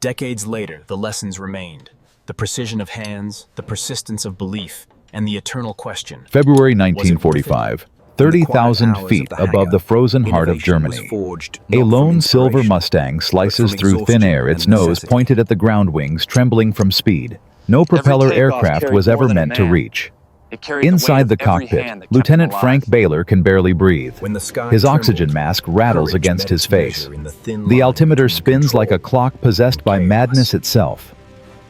Decades later, the lessons remained. The precision of hands, the persistence of belief, and the eternal question. February 1945, 30,000 feet above the frozen heart of Germany. A lone silver Mustang slices through thin air, its nose pointed at the ground wings, trembling from speed. No propeller aircraft was ever meant to reach. Inside the cockpit, Lieutenant Frank Baylor can barely breathe. His oxygen mask rattles against his face. The altimeter spins like a clock possessed by madness itself.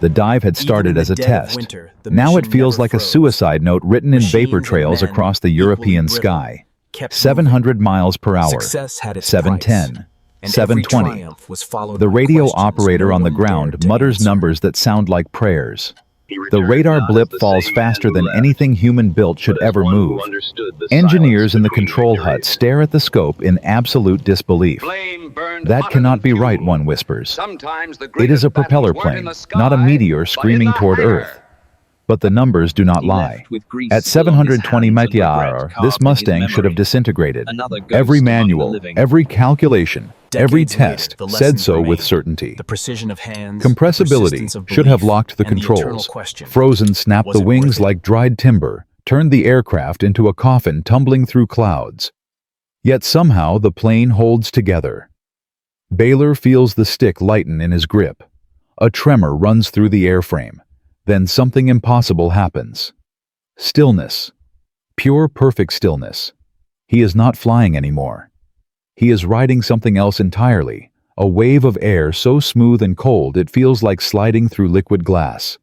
The dive had started as a test. Now it feels like a suicide note written in vapor trails across the European sky. 700 miles per hour, 710, 720. The radio operator on the ground mutters numbers that sound like prayers. The radar blip falls faster than anything human-built should ever move. Engineers in the control hut stare at the scope in absolute disbelief. That cannot be right, one whispers. It is a propeller plane, not a meteor screaming toward Earth. But the numbers do not lie. At 720 miles per hour, this Mustang should have disintegrated. Every manual, every calculation, every test said so with certainty. The precision of hands, Compressibility should have locked the controls. Frozen snapped the wings like dried timber, turned the aircraft into a coffin tumbling through clouds. Yet somehow the plane holds together. Baylor feels the stick lighten in his grip. A tremor runs through the airframe. Then something impossible happens. Stillness. Pure, perfect stillness. He is not flying anymore. He is riding something else entirely, a wave of air so smooth and cold it feels like sliding through liquid glass.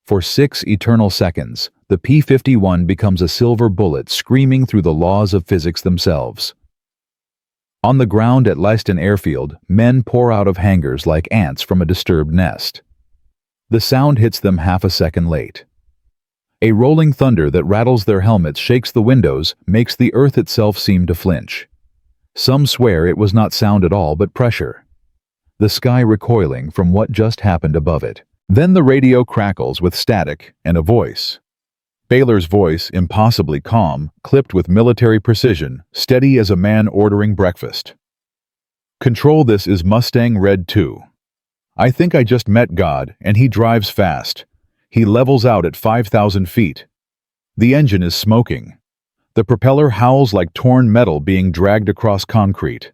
For 6 eternal seconds, the P-51 becomes a silver bullet screaming through the laws of physics themselves. On the ground at Leiston Airfield, men pour out of hangars like ants from a disturbed nest. The sound hits them half a second late. A rolling thunder that rattles their helmets, shakes the windows, makes the earth itself seem to flinch. Some swear it was not sound at all but pressure. The sky recoiling from what just happened above it. Then the radio crackles with static and a voice. Baylor's voice, impossibly calm, clipped with military precision, steady as a man ordering breakfast. "Control, this is Mustang Red 2. I think I just met God, and he drives fast. He levels out at 5,000 feet. The engine is smoking. The propeller howls like torn metal being dragged across concrete.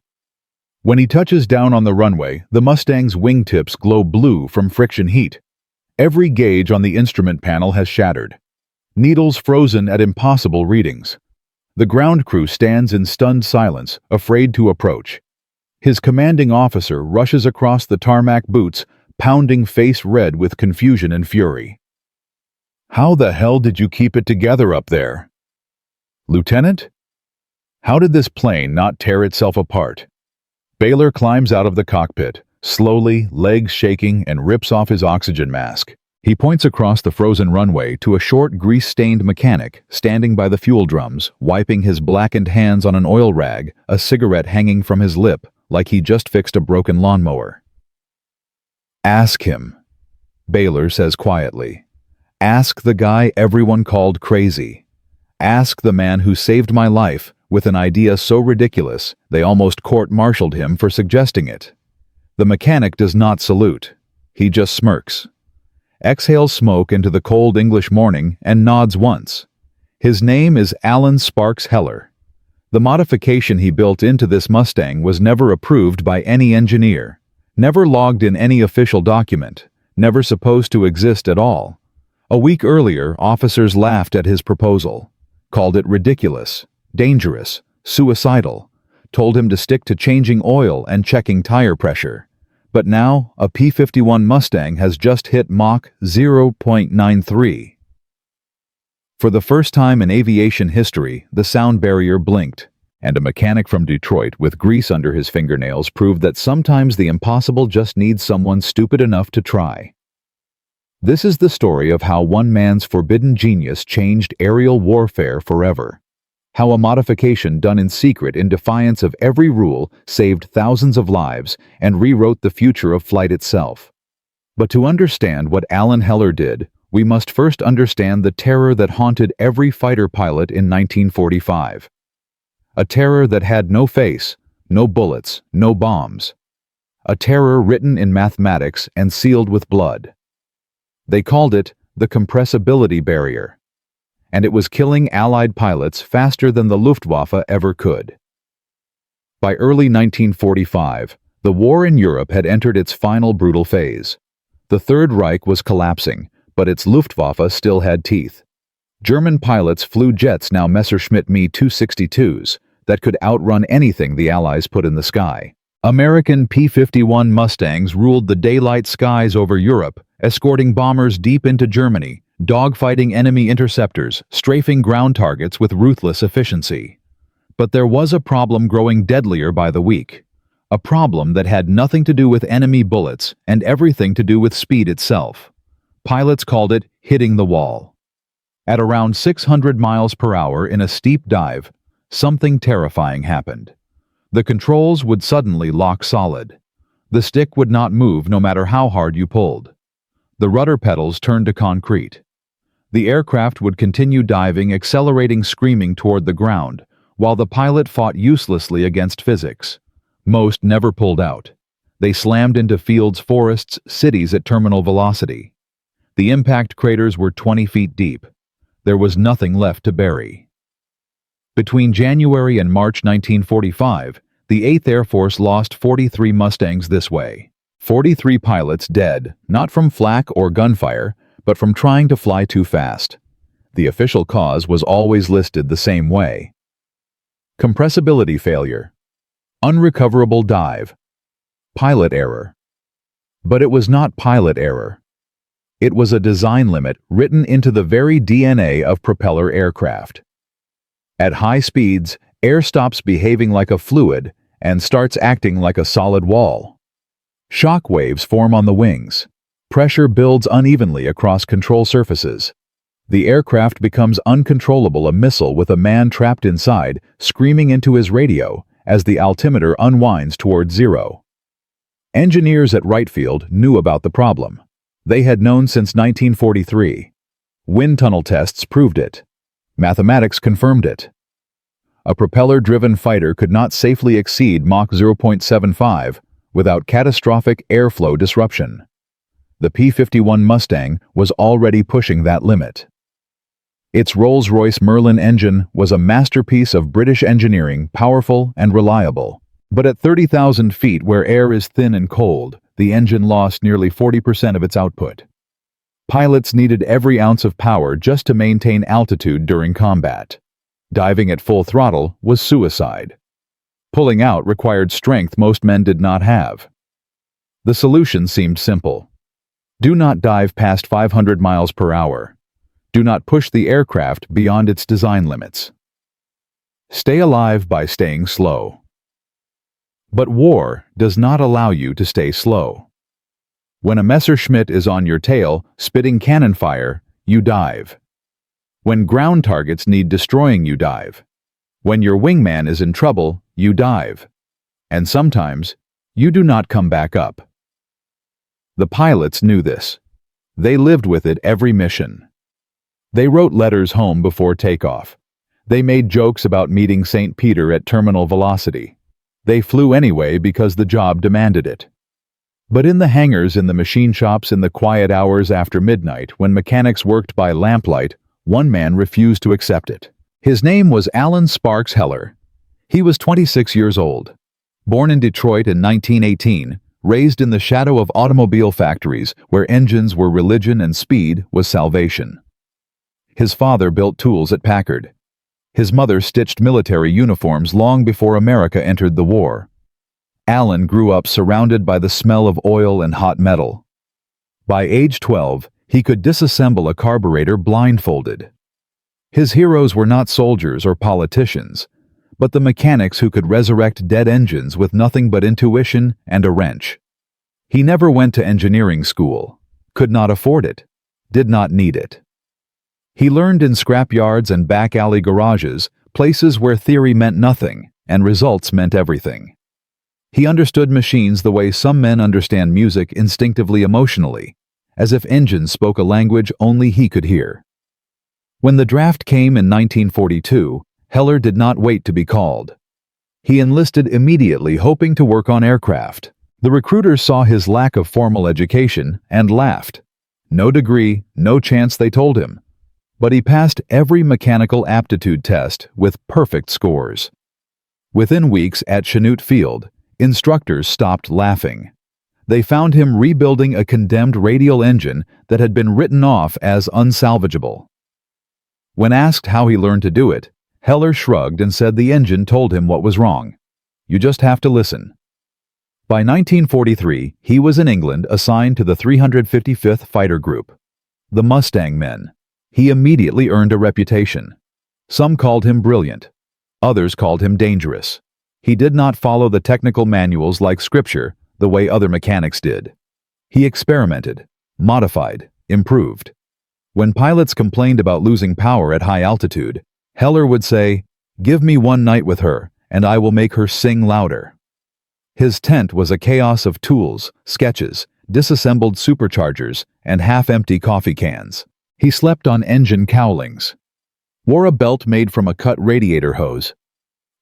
When he touches down on the runway, the Mustang's wingtips glow blue from friction heat. Every gauge on the instrument panel has shattered. Needles frozen at impossible readings. The ground crew stands in stunned silence, afraid to approach. His commanding officer rushes across the tarmac boots, pounding face red with confusion and fury. "How the hell did you keep it together up there? Lieutenant? How did this plane not tear itself apart?" Baylor climbs out of the cockpit, slowly, legs shaking, and rips off his oxygen mask. He points across the frozen runway to a short, grease-stained mechanic standing by the fuel drums, wiping his blackened hands on an oil rag, a cigarette hanging from his lip, like he just fixed a broken lawnmower. "Ask him," Baylor says quietly. "Ask the guy everyone called crazy. Ask the man who saved my life with an idea so ridiculous they almost court-martialed him for suggesting it." The mechanic does not salute. He just smirks. Exhales smoke into the cold English morning and nods once. His name is Alan Sparks Heller. The modification he built into this Mustang was never approved by any engineer, never logged in any official document, never supposed to exist at all. A week earlier, officers laughed at his proposal, called it ridiculous, dangerous, suicidal, told him to stick to changing oil and checking tire pressure. But now, a P-51 Mustang has just hit Mach 0.93. For the first time in aviation history, the sound barrier blinked, and a mechanic from Detroit with grease under his fingernails proved that sometimes the impossible just needs someone stupid enough to try. This is the story of how one man's forbidden genius changed aerial warfare forever. How a modification done in secret in defiance of every rule saved thousands of lives and rewrote the future of flight itself. But to understand what Alan Heller did, we must first understand the terror that haunted every fighter pilot in 1945. A terror that had no face, no bullets, no bombs. a terror written in mathematics and sealed with blood. They called it the compressibility barrier, and it was killing Allied pilots faster than the Luftwaffe ever could. By early 1945, the war in Europe had entered its final brutal phase. The Third Reich was collapsing, but its Luftwaffe still had teeth. German pilots flew jets, now Messerschmitt Me 262s, that could outrun anything the Allies put in the sky. American P-51 Mustangs ruled the daylight skies over Europe, escorting bombers deep into Germany, dogfighting enemy interceptors, strafing ground targets with ruthless efficiency. But there was a problem growing deadlier by the week. A problem that had nothing to do with enemy bullets and everything to do with speed itself. Pilots called it hitting the wall. At around 600 miles per hour in a steep dive, something terrifying happened. The controls would suddenly lock solid. The stick would not move no matter how hard you pulled. The rudder pedals turned to concrete. The aircraft would continue diving, accelerating, screaming toward the ground, while the pilot fought uselessly against physics. Most never pulled out. They slammed into fields, forests, cities at terminal velocity. The impact craters were 20 feet deep. There was nothing left to bury. Between January and March 1945, the 8th Air Force lost 43 Mustangs this way. 43 pilots dead, not from flak or gunfire, but from trying to fly too fast. The official cause was always listed the same way. Compressibility failure. Unrecoverable dive. Pilot error. But it was not pilot error. It was a design limit written into the very DNA of propeller aircraft. At high speeds, air stops behaving like a fluid and starts acting like a solid wall. Shock waves form on the wings. Pressure builds unevenly across control surfaces. The aircraft becomes uncontrollable, a missile with a man trapped inside, screaming into his radio as the altimeter unwinds toward zero. Engineers at Wright Field knew about the problem. They had known since 1943. Wind tunnel tests proved it. Mathematics confirmed it. A propeller-driven fighter could not safely exceed Mach 0.75 without catastrophic airflow disruption. The P-51 Mustang was already pushing that limit. Its Rolls-Royce Merlin engine was a masterpiece of British engineering, powerful and reliable. But at 30,000 feet, where air is thin and cold, the engine lost nearly 40% of its output. Pilots needed every ounce of power just to maintain altitude during combat. Diving at full throttle was suicide. Pulling out required strength most men did not have. The solution seemed simple. Do not dive past 500 miles per hour. Do not push the aircraft beyond its design limits. Stay alive by staying slow. But war does not allow you to stay slow. When a Messerschmitt is on your tail, spitting cannon fire, you dive. When ground targets need destroying, you dive. When your wingman is in trouble, you dive. And sometimes, you do not come back up. The pilots knew this. They lived with it every mission. They wrote letters home before takeoff. They made jokes about meeting St. Peter at terminal velocity. They flew anyway because the job demanded it. But in the hangars, in the machine shops, in the quiet hours after midnight, when mechanics worked by lamplight, one man refused to accept it. His name was Alan Sparks Heller. He was 26 years old. Born in Detroit in 1918, raised in the shadow of automobile factories where engines were religion and speed was salvation. His father built tools at Packard. His mother stitched military uniforms long before America entered the war. Alan grew up surrounded by the smell of oil and hot metal. By age 12, he could disassemble a carburetor blindfolded. His heroes were not soldiers or politicians, but the mechanics who could resurrect dead engines with nothing but intuition and a wrench. He never went to engineering school, could not afford it, did not need it. He learned in scrapyards and back alley garages, places where theory meant nothing and results meant everything. He understood machines the way some men understand music, instinctively, emotionally, as if engines spoke a language only he could hear. When the draft came in 1942, Heller did not wait to be called. He enlisted immediately, hoping to work on aircraft. The recruiters saw his lack of formal education and laughed. No degree, no chance, they told him. But he passed every mechanical aptitude test with perfect scores. Within weeks at Chanute Field, instructors stopped laughing. They found him rebuilding a condemned radial engine that had been written off as unsalvageable. When asked how he learned to do it, Heller shrugged and said the engine told him what was wrong. You just have to listen. By 1943, he was in England assigned to the 355th Fighter Group, the Mustang men. He immediately earned a reputation. Some called him brilliant. Others called him dangerous. He did not follow the technical manuals like scripture the way other mechanics did. He experimented, modified, improved. When pilots complained about losing power at high altitude, Heller would say, "Give me one night with her, and I will make her sing louder." His tent was a chaos of tools, sketches, disassembled superchargers, and half-empty coffee cans. He slept on engine cowlings, wore a belt made from a cut radiator hose,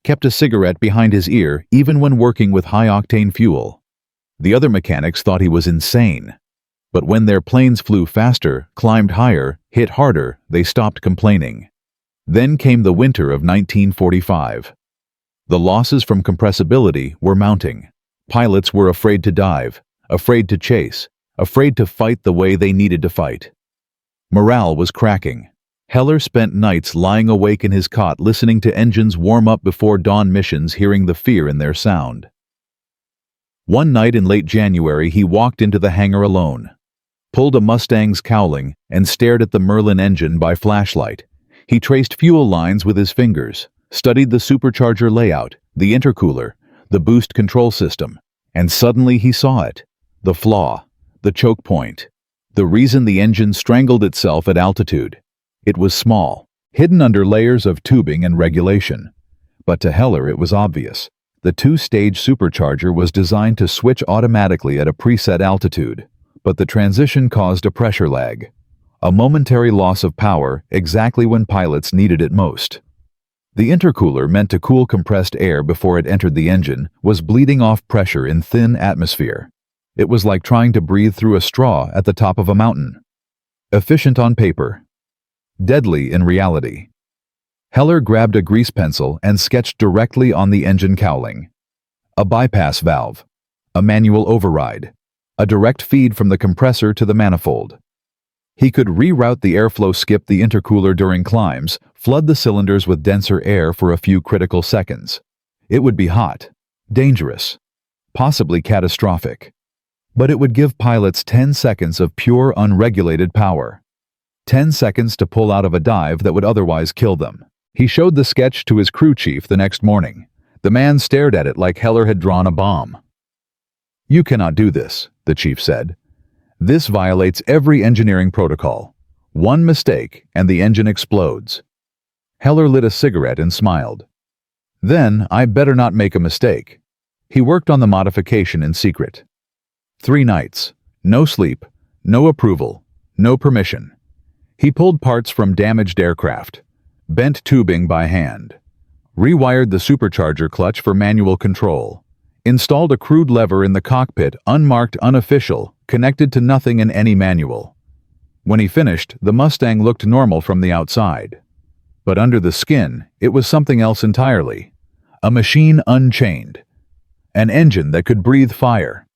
kept a cigarette behind his ear even when working with high-octane fuel. The other mechanics thought he was insane. But when their planes flew faster, climbed higher, hit harder, they stopped complaining. Then came the winter of 1945. The losses from compressibility were mounting. Pilots were afraid to dive, afraid to chase, afraid to fight the way they needed to fight. Morale was cracking. Heller spent nights lying awake in his cot listening to engines warm up before dawn missions, hearing the fear in their sound. One night in late January, he walked into the hangar alone, pulled a Mustang's cowling, and stared at the Merlin engine by flashlight. He traced fuel lines with his fingers, studied the supercharger layout, the intercooler, the boost control system, and suddenly he saw it. The flaw, the choke point, the reason the engine strangled itself at altitude. It was small, hidden under layers of tubing and regulation. But to Heller it was obvious. The two-stage supercharger was designed to switch automatically at a preset altitude, but the transition caused a pressure lag, a momentary loss of power exactly when pilots needed it most. The intercooler, meant to cool compressed air before it entered the engine, was bleeding off pressure in thin atmosphere. It was like trying to breathe through a straw at the top of a mountain. Efficient on paper, deadly in reality. Heller grabbed a grease pencil and sketched directly on the engine cowling. A bypass valve, a manual override, a direct feed from the compressor to the manifold. He could reroute the airflow, skip the intercooler during climbs, flood the cylinders with denser air for a few critical seconds. It would be hot, dangerous, possibly catastrophic. But it would give pilots 10 seconds of pure unregulated power. 10 seconds to pull out of a dive that would otherwise kill them. He showed the sketch to his crew chief the next morning. The man stared at it like Heller had drawn a bomb. "You cannot do this," the chief said. "This violates every engineering protocol. One mistake and the engine explodes." Heller lit a cigarette and smiled. "Then I better not make a mistake." He worked on the modification in secret. 3 nights, no sleep, no approval, no permission. He pulled parts from damaged aircraft, bent tubing by hand, rewired the supercharger clutch for manual control, installed a crude lever in the cockpit, unmarked, unofficial, connected to nothing in any manual. When he finished, the Mustang looked normal from the outside. But under the skin, it was something else entirely. A machine unchained. An engine that could breathe fire.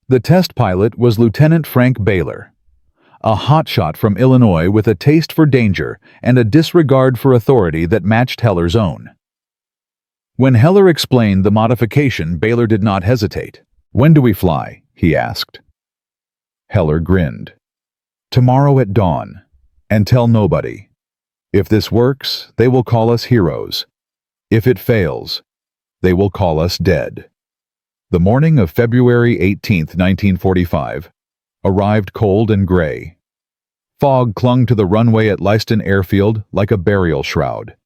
The test pilot was Lieutenant Frank Baylor, a hotshot from Illinois with a taste for danger and a disregard for authority that matched Heller's own. When Heller explained the modification, Baylor did not hesitate. "When do we fly?" he asked. Heller grinned. "Tomorrow at dawn. And tell nobody. If this works, they will call us heroes. If it fails, they will call us dead." The morning of February 18, 1945, arrived cold and gray. Fog clung to the runway at Leiston Airfield like a burial shroud.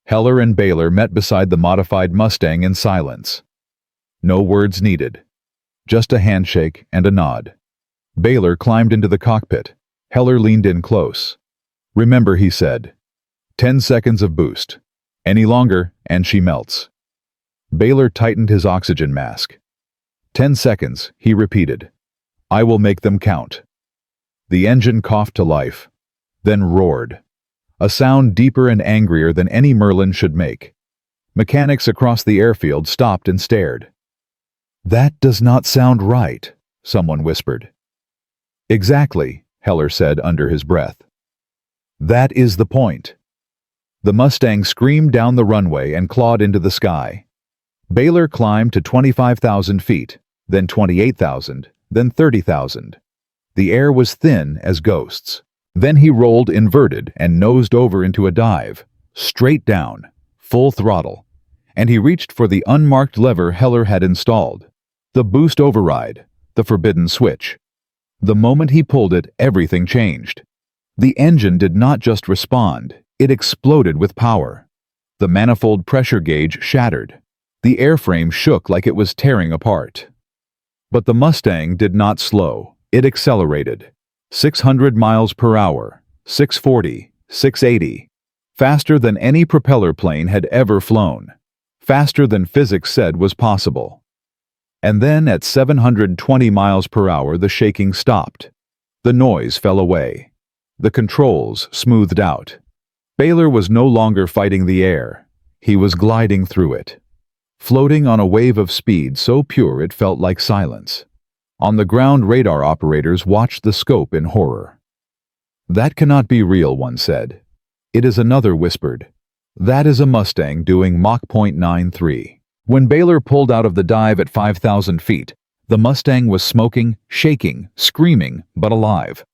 Heller and Baylor met beside the modified Mustang in silence. No words needed. Just a handshake and a nod. Baylor climbed into the cockpit. Heller leaned in close. "Remember," he said, 10 seconds of boost. Any longer, and she melts." Baylor tightened his oxygen mask. 10 seconds, he repeated. I will make them count. The engine coughed to life, then roared. A sound deeper and angrier than any Merlin should make. Mechanics across the airfield stopped and stared. That does not sound right, someone whispered. Exactly, Heller said under his breath. That is the point. The Mustang screamed down the runway and clawed into the sky. Baylor climbed to 25,000 feet, then 28,000, then 30,000. The air was thin as ghosts. Then he rolled inverted and nosed over into a dive, straight down, full throttle, and he reached for the unmarked lever Heller had installed, the boost override, the forbidden switch. The moment he pulled it, everything changed. The engine did not just respond, it exploded with power. The manifold pressure gauge shattered. The airframe shook like it was tearing apart. But the Mustang did not slow, it accelerated. 600 miles per hour, 640, 680. Faster than any propeller plane had ever flown. Faster than physics said was possible. And then at 720 miles per hour the shaking stopped. The noise fell away. The controls smoothed out. Baylor was no longer fighting the air. He was gliding through it. Floating on a wave of speed so pure it felt like silence. On the ground, radar operators watched the scope in horror. That cannot be real, one said. It is, another whispered. That is a Mustang doing Mach 0.93. When Baylor pulled out of the dive at 5,000 feet, the Mustang was smoking, shaking, screaming, but alive.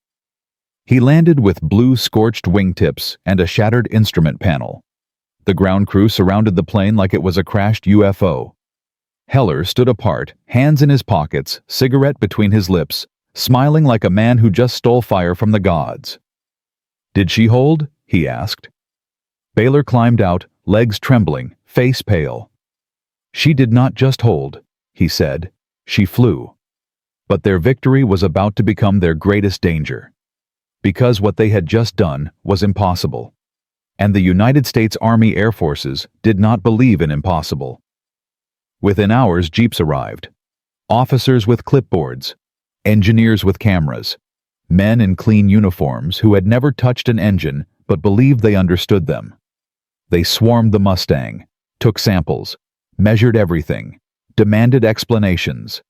He landed with blue scorched wingtips and a shattered instrument panel. The ground crew surrounded the plane like it was a crashed UFO. Heller stood apart, hands in his pockets, cigarette between his lips, smiling like a man who just stole fire from the gods. Did she hold? He asked. Baylor climbed out, legs trembling, face pale. She did not just hold, he said. She flew. But their victory was about to become their greatest danger. Because what they had just done was impossible. And the United States Army Air Forces did not believe in impossible. Within hours, jeeps arrived. Officers with clipboards, engineers with cameras, men in clean uniforms who had never touched an engine but believed they understood them. They swarmed the Mustang, took samples, measured everything, demanded explanations.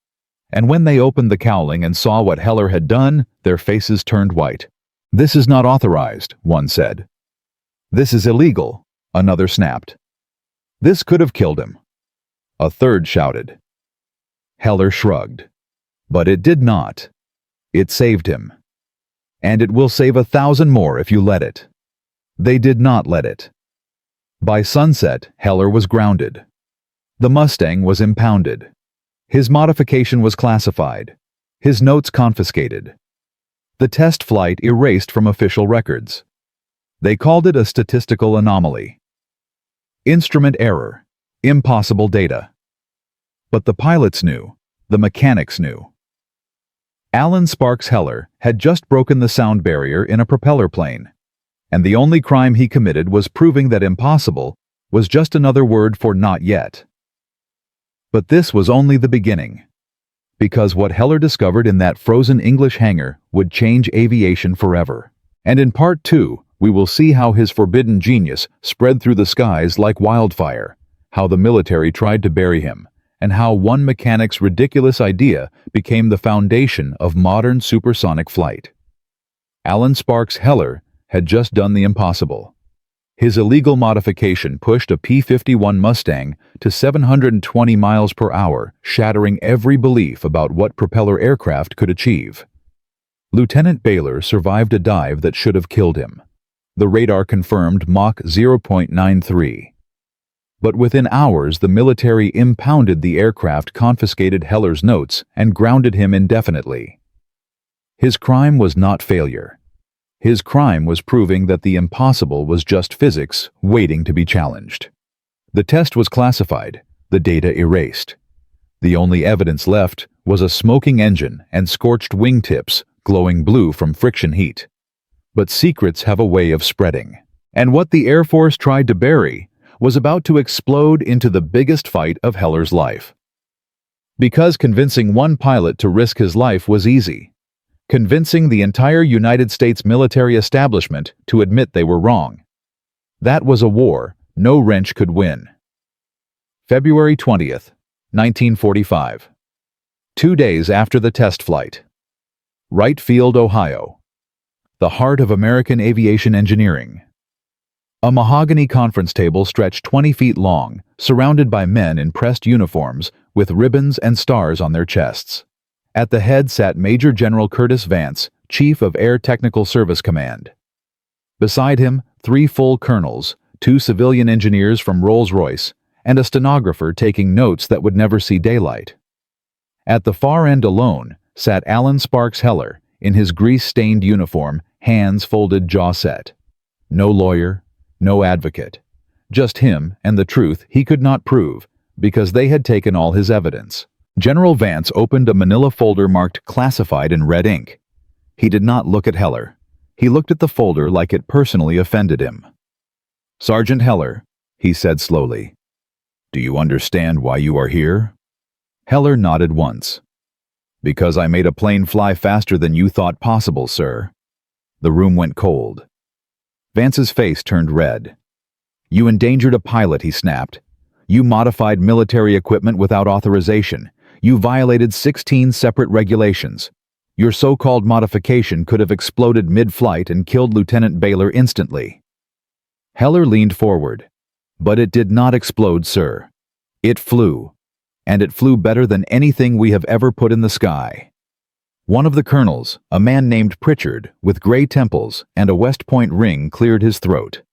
And when they opened the cowling and saw what Heller had done, their faces turned white. This is not authorized, one said. This is illegal, another snapped. This could have killed him. A third shouted. Heller shrugged. But it did not. It saved him. And it will save 1,000 more if you let it. They did not let it. By sunset, Heller was grounded. The Mustang was impounded. His modification was classified. His notes confiscated. The test flight erased from official records. They called it a statistical anomaly. Instrument error. Impossible data. But the pilots knew. The mechanics knew. Alan Sparks Heller had just broken the sound barrier in a propeller plane, and the only crime he committed was proving that impossible was just another word for not yet. But this was only the beginning, because what Heller discovered in that frozen English hangar would change aviation forever. And in part 2, we will see how his forbidden genius spread through the skies like wildfire, how the military tried to bury him, and how one mechanic's ridiculous idea became the foundation of modern supersonic flight. Alan Sparks Heller had just done the impossible. His illegal modification pushed a P-51 Mustang to 720 miles per hour, shattering every belief about what propeller aircraft could achieve. Lieutenant Baylor survived a dive that should have killed him. The radar confirmed Mach 0.93. But within hours, the military impounded the aircraft, confiscated Heller's notes, and grounded him indefinitely. His crime was not failure. His crime was proving that the impossible was just physics waiting to be challenged. The test was classified, the data erased. The only evidence left was a smoking engine and scorched wingtips glowing blue from friction heat. But secrets have a way of spreading. And what the Air Force tried to bury was about to explode into the biggest fight of Heller's life. Because convincing one pilot to risk his life was easy. Convincing the entire United States military establishment to admit they were wrong. That was a war no wrench could win. February 20th, 1945. 2 days after the test flight. Wright Field, Ohio. The heart of American aviation engineering. A mahogany conference table stretched 20 feet long, surrounded by men in pressed uniforms with ribbons and stars on their chests. At the head sat Major General Curtis Vance, Chief of Air Technical Service Command. Beside him, 3 full colonels, 2 civilian engineers from Rolls-Royce, and a stenographer taking notes that would never see daylight. At the far end alone sat Alan Sparks Heller in his grease-stained uniform, hands folded, jaw set. No lawyer, no advocate. Just him and the truth he could not prove because they had taken all his evidence. General Vance opened a manila folder marked classified in red ink. He did not look at Heller. He looked at the folder like it personally offended him. "Sergeant Heller," he said slowly, "do you understand why you are here?" Heller nodded once. "Because I made a plane fly faster than you thought possible, sir." The room went cold. Vance's face turned red. "You endangered a pilot," he snapped. "You modified military equipment without authorization. You violated 16 separate regulations. Your so-called modification could have exploded mid-flight and killed Lieutenant Baylor instantly." Heller leaned forward. "But it did not explode, sir. It flew. And it flew better than anything we have ever put in the sky." One of the colonels, a man named Pritchard, with gray temples and a West Point ring, cleared his throat.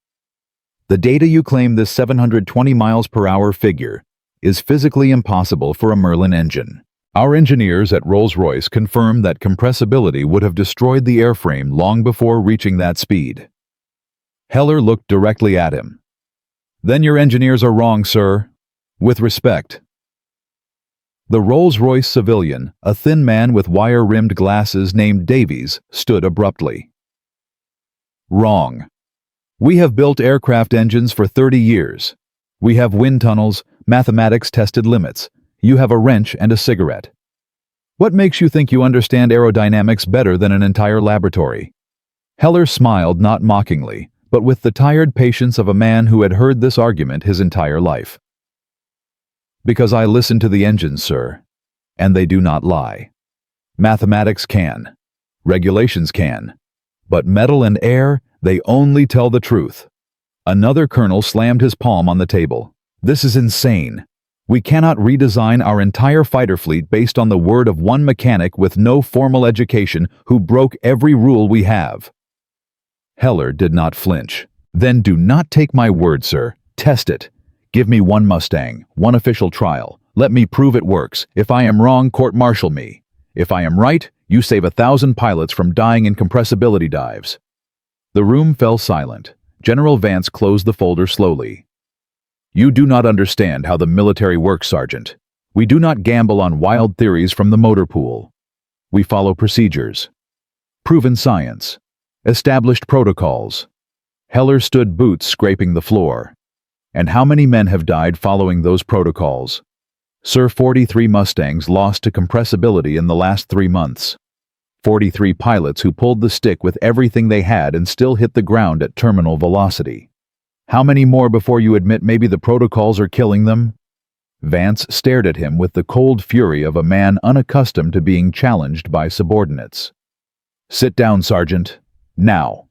"The data you claim, this 720 miles per hour figure, is physically impossible for a Merlin engine. Our engineers at Rolls-Royce confirmed that compressibility would have destroyed the airframe long before reaching that speed." Heller looked directly at him. "Then your engineers are wrong, sir. With respect." The Rolls-Royce civilian, a thin man with wire-rimmed glasses named Davies, stood abruptly. "Wrong. We have built aircraft engines for 30 years. We have wind tunnels, mathematics-tested limits. You have a wrench and a cigarette. What makes you think you understand aerodynamics better than an entire laboratory?" Heller smiled, not mockingly, but with the tired patience of a man who had heard this argument his entire life. "Because I listen to the engines, sir, and they do not lie. Mathematics can. Regulations can. But metal and air, they only tell the truth." Another colonel slammed his palm on the table. "This is insane. We cannot redesign our entire fighter fleet based on the word of one mechanic with no formal education who broke every rule we have." Heller did not flinch. "Then do not take my word, sir. Test it. Give me one Mustang, one official trial. Let me prove it works. If I am wrong, court-martial me. If I am right, you save 1,000 pilots from dying in compressibility dives." The room fell silent. General Vance closed the folder slowly. "You do not understand how the military works, Sergeant. We do not gamble on wild theories from the motor pool. We follow procedures. Proven science. Established protocols." Heller stood, boots scraping the floor. "And how many men have died following those protocols? Sir, 43 Mustangs lost to compressibility in the last 3 months. 43 pilots who pulled the stick with everything they had and still hit the ground at terminal velocity. How many more before you admit maybe the protocols are killing them?" Vance stared at him with the cold fury of a man unaccustomed to being challenged by subordinates. "Sit down, Sergeant. Now."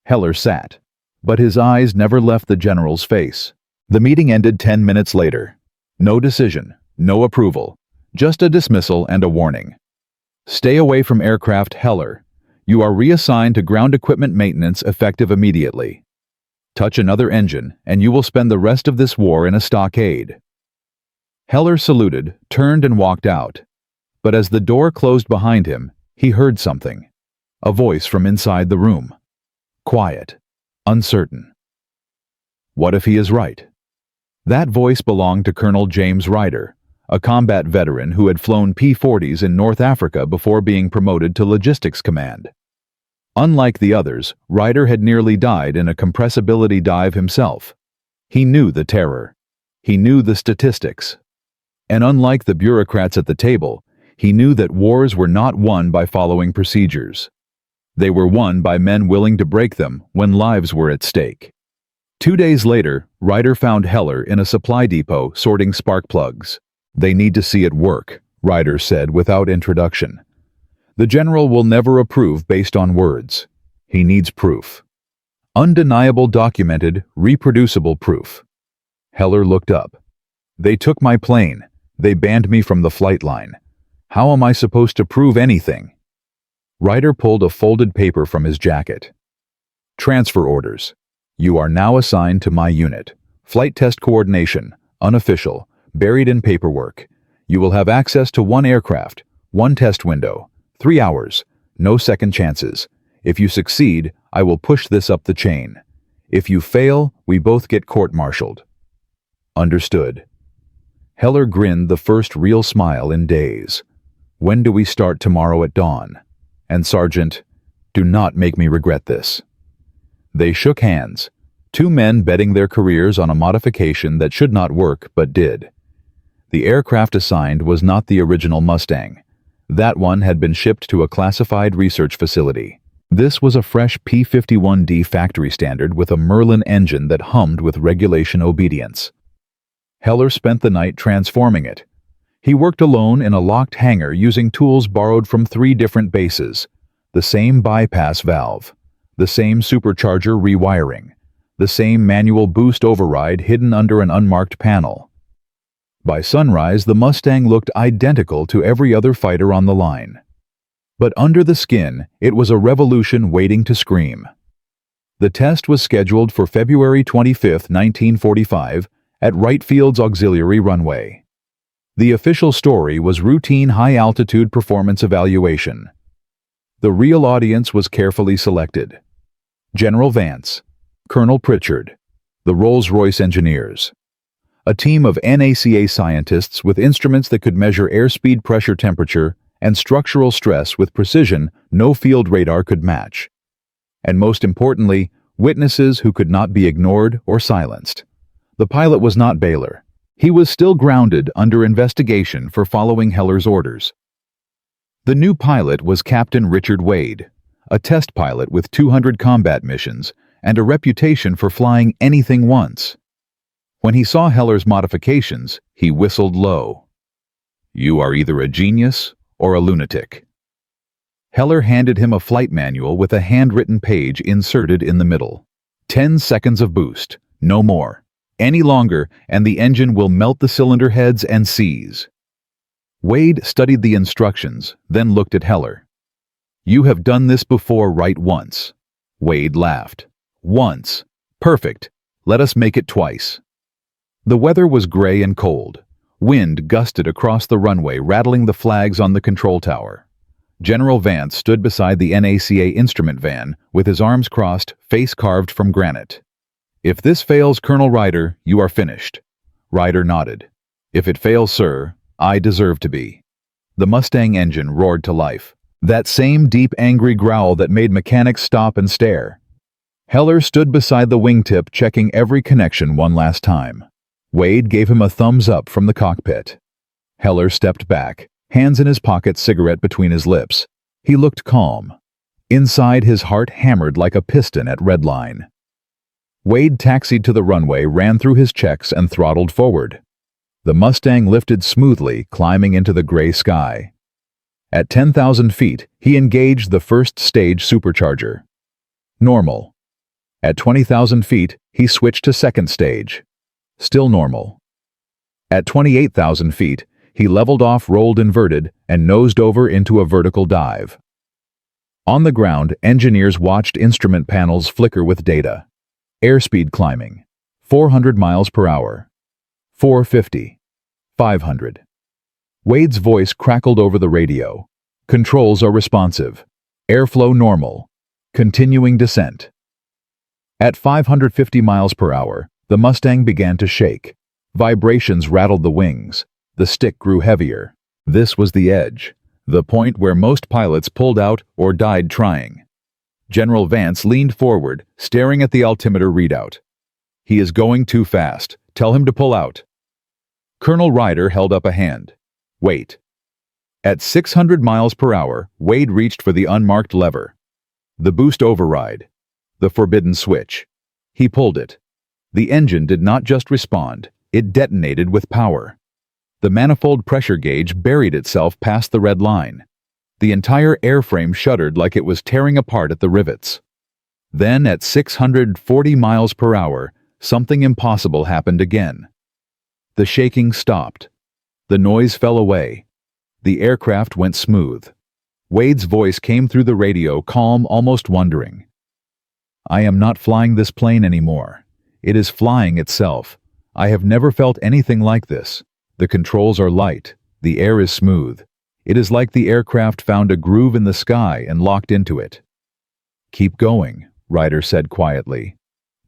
Heller sat, but his eyes never left the general's face. The meeting ended 10 minutes later. No decision, no approval, just a dismissal and a warning. "Stay away from aircraft, Heller. You are reassigned to ground equipment maintenance effective immediately. Touch another engine, and you will spend the rest of this war in a stockade." Heller saluted, turned and walked out. But as the door closed behind him, he heard something. A voice from inside the room. Quiet, uncertain. What if he is right? That voice belonged to Colonel James Ryder, a combat veteran who had flown P-40s in North Africa before being promoted to logistics command. Unlike the others, Ryder had nearly died in a compressibility dive himself. He knew the terror. He knew the statistics. And unlike the bureaucrats at the table, he knew that wars were not won by following procedures. They were won by men willing to break them when lives were at stake. 2 days later, Ryder found Heller in a supply depot sorting spark plugs. "They need to see it work," Ryder said without introduction. "The general will never approve based on words. He needs proof. Undeniable, documented, reproducible proof." Heller looked up. "They took my plane. They banned me from the flight line. How am I supposed to prove anything?" Ryder pulled a folded paper from his jacket. "Transfer orders. You are now assigned to my unit. Flight test coordination, unofficial, buried in paperwork. You will have access to 1 aircraft, 1 test window, 3 hours, no second chances. If you succeed, I will push this up the chain. If you fail, we both get court-martialed." "Understood." Heller grinned the first real smile in days. "When do we start tomorrow at dawn? And Sergeant, do not make me regret this." They shook hands, 2 men betting their careers on a modification that should not work but did. The aircraft assigned was not the original Mustang. That one had been shipped to a classified research facility. This was a fresh P-51D factory standard with a Merlin engine that hummed with regulation obedience. Heller spent the night transforming it. He worked alone in a locked hangar using tools borrowed from 3 different bases. The same bypass valve, the same supercharger rewiring, the same manual boost override hidden under an unmarked panel. By sunrise, the Mustang looked identical to every other fighter on the line. But under the skin, it was a revolution waiting to scream. The test was scheduled for February 25, 1945, at Wright Field's auxiliary runway. The official story was routine high-altitude performance evaluation. The real audience was carefully selected. General Vance, Colonel Pritchard, the Rolls-Royce engineers. A team of NACA scientists with instruments that could measure airspeed, pressure, temperature, and structural stress with precision no field radar could match. And most importantly, witnesses who could not be ignored or silenced. The pilot was not Baylor. He was still grounded under investigation for following Heller's orders. The new pilot was Captain Richard Wade, a test pilot with 200 combat missions and a reputation for flying anything once. When he saw Heller's modifications, he whistled low. "You are either a genius or a lunatic." Heller handed him a flight manual with a handwritten page inserted in the middle. 10 seconds of boost, no more. Any longer, and the engine will melt the cylinder heads and seize. Wade studied the instructions, then looked at Heller. "You have done this before, right? Once." Wade laughed. "Once. Perfect. Let us make it twice." The weather was gray and cold. Wind gusted across the runway, rattling the flags on the control tower. General Vance stood beside the NACA instrument van, with his arms crossed, face carved from granite. "If this fails, Colonel Ryder, you are finished." Ryder nodded. "If it fails, sir, I deserve to be." The Mustang engine roared to life. That same deep, angry growl that made mechanics stop and stare. Heller stood beside the wingtip, checking every connection one last time. Wade gave him a thumbs up from the cockpit. Heller stepped back, hands in his pocket, cigarette between his lips. He looked calm. Inside, his heart hammered like a piston at redline. Wade taxied to the runway, ran through his checks, and throttled forward. The Mustang lifted smoothly, climbing into the gray sky. At 10,000 feet, he engaged the first stage supercharger. Normal. At 20,000 feet, he switched to second stage. Still normal. At 28,000 feet, he leveled off, rolled inverted, and nosed over into a vertical dive. On the ground, engineers watched instrument panels flicker with data. Airspeed climbing. 400 miles per hour. 450. 500. Wade's voice crackled over the radio. "Controls are responsive. Airflow normal. Continuing descent." At 550 miles per hour, the Mustang began to shake. Vibrations rattled the wings. The stick grew heavier. This was the edge, the point where most pilots pulled out or died trying. General Vance leaned forward, staring at the altimeter readout. "He is going too fast. Tell him to pull out." Colonel Ryder held up a hand. Wait. At 600 miles per hour, Wade reached for the unmarked lever. The boost override. The forbidden switch. He pulled it. The engine did not just respond, it detonated with power. The manifold pressure gauge buried itself past the red line. The entire airframe shuddered like it was tearing apart at the rivets. Then, at 640 miles per hour, something impossible happened again. The shaking stopped. The noise fell away. The aircraft went smooth. Wade's voice came through the radio, calm, almost wondering. I am not flying this plane anymore. It is flying itself. I have never felt anything like this. The controls are light. The air is smooth. It is like the aircraft found a groove in the sky and locked into it. Keep going, Ryder said quietly.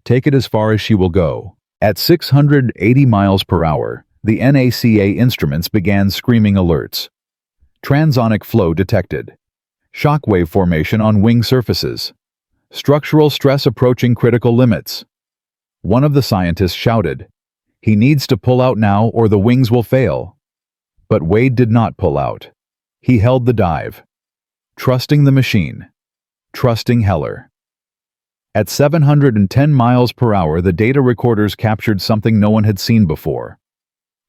Take it as far as she will go. At 680 miles per hour, the NACA instruments began screaming alerts. Transonic flow detected. Shockwave formation on wing surfaces. Structural stress approaching critical limits. One of the scientists shouted, "He needs to pull out now or the wings will fail." But Wade did not pull out. He held the dive. Trusting the machine. Trusting Heller. At 710 miles per hour, the data recorders captured something no one had seen before.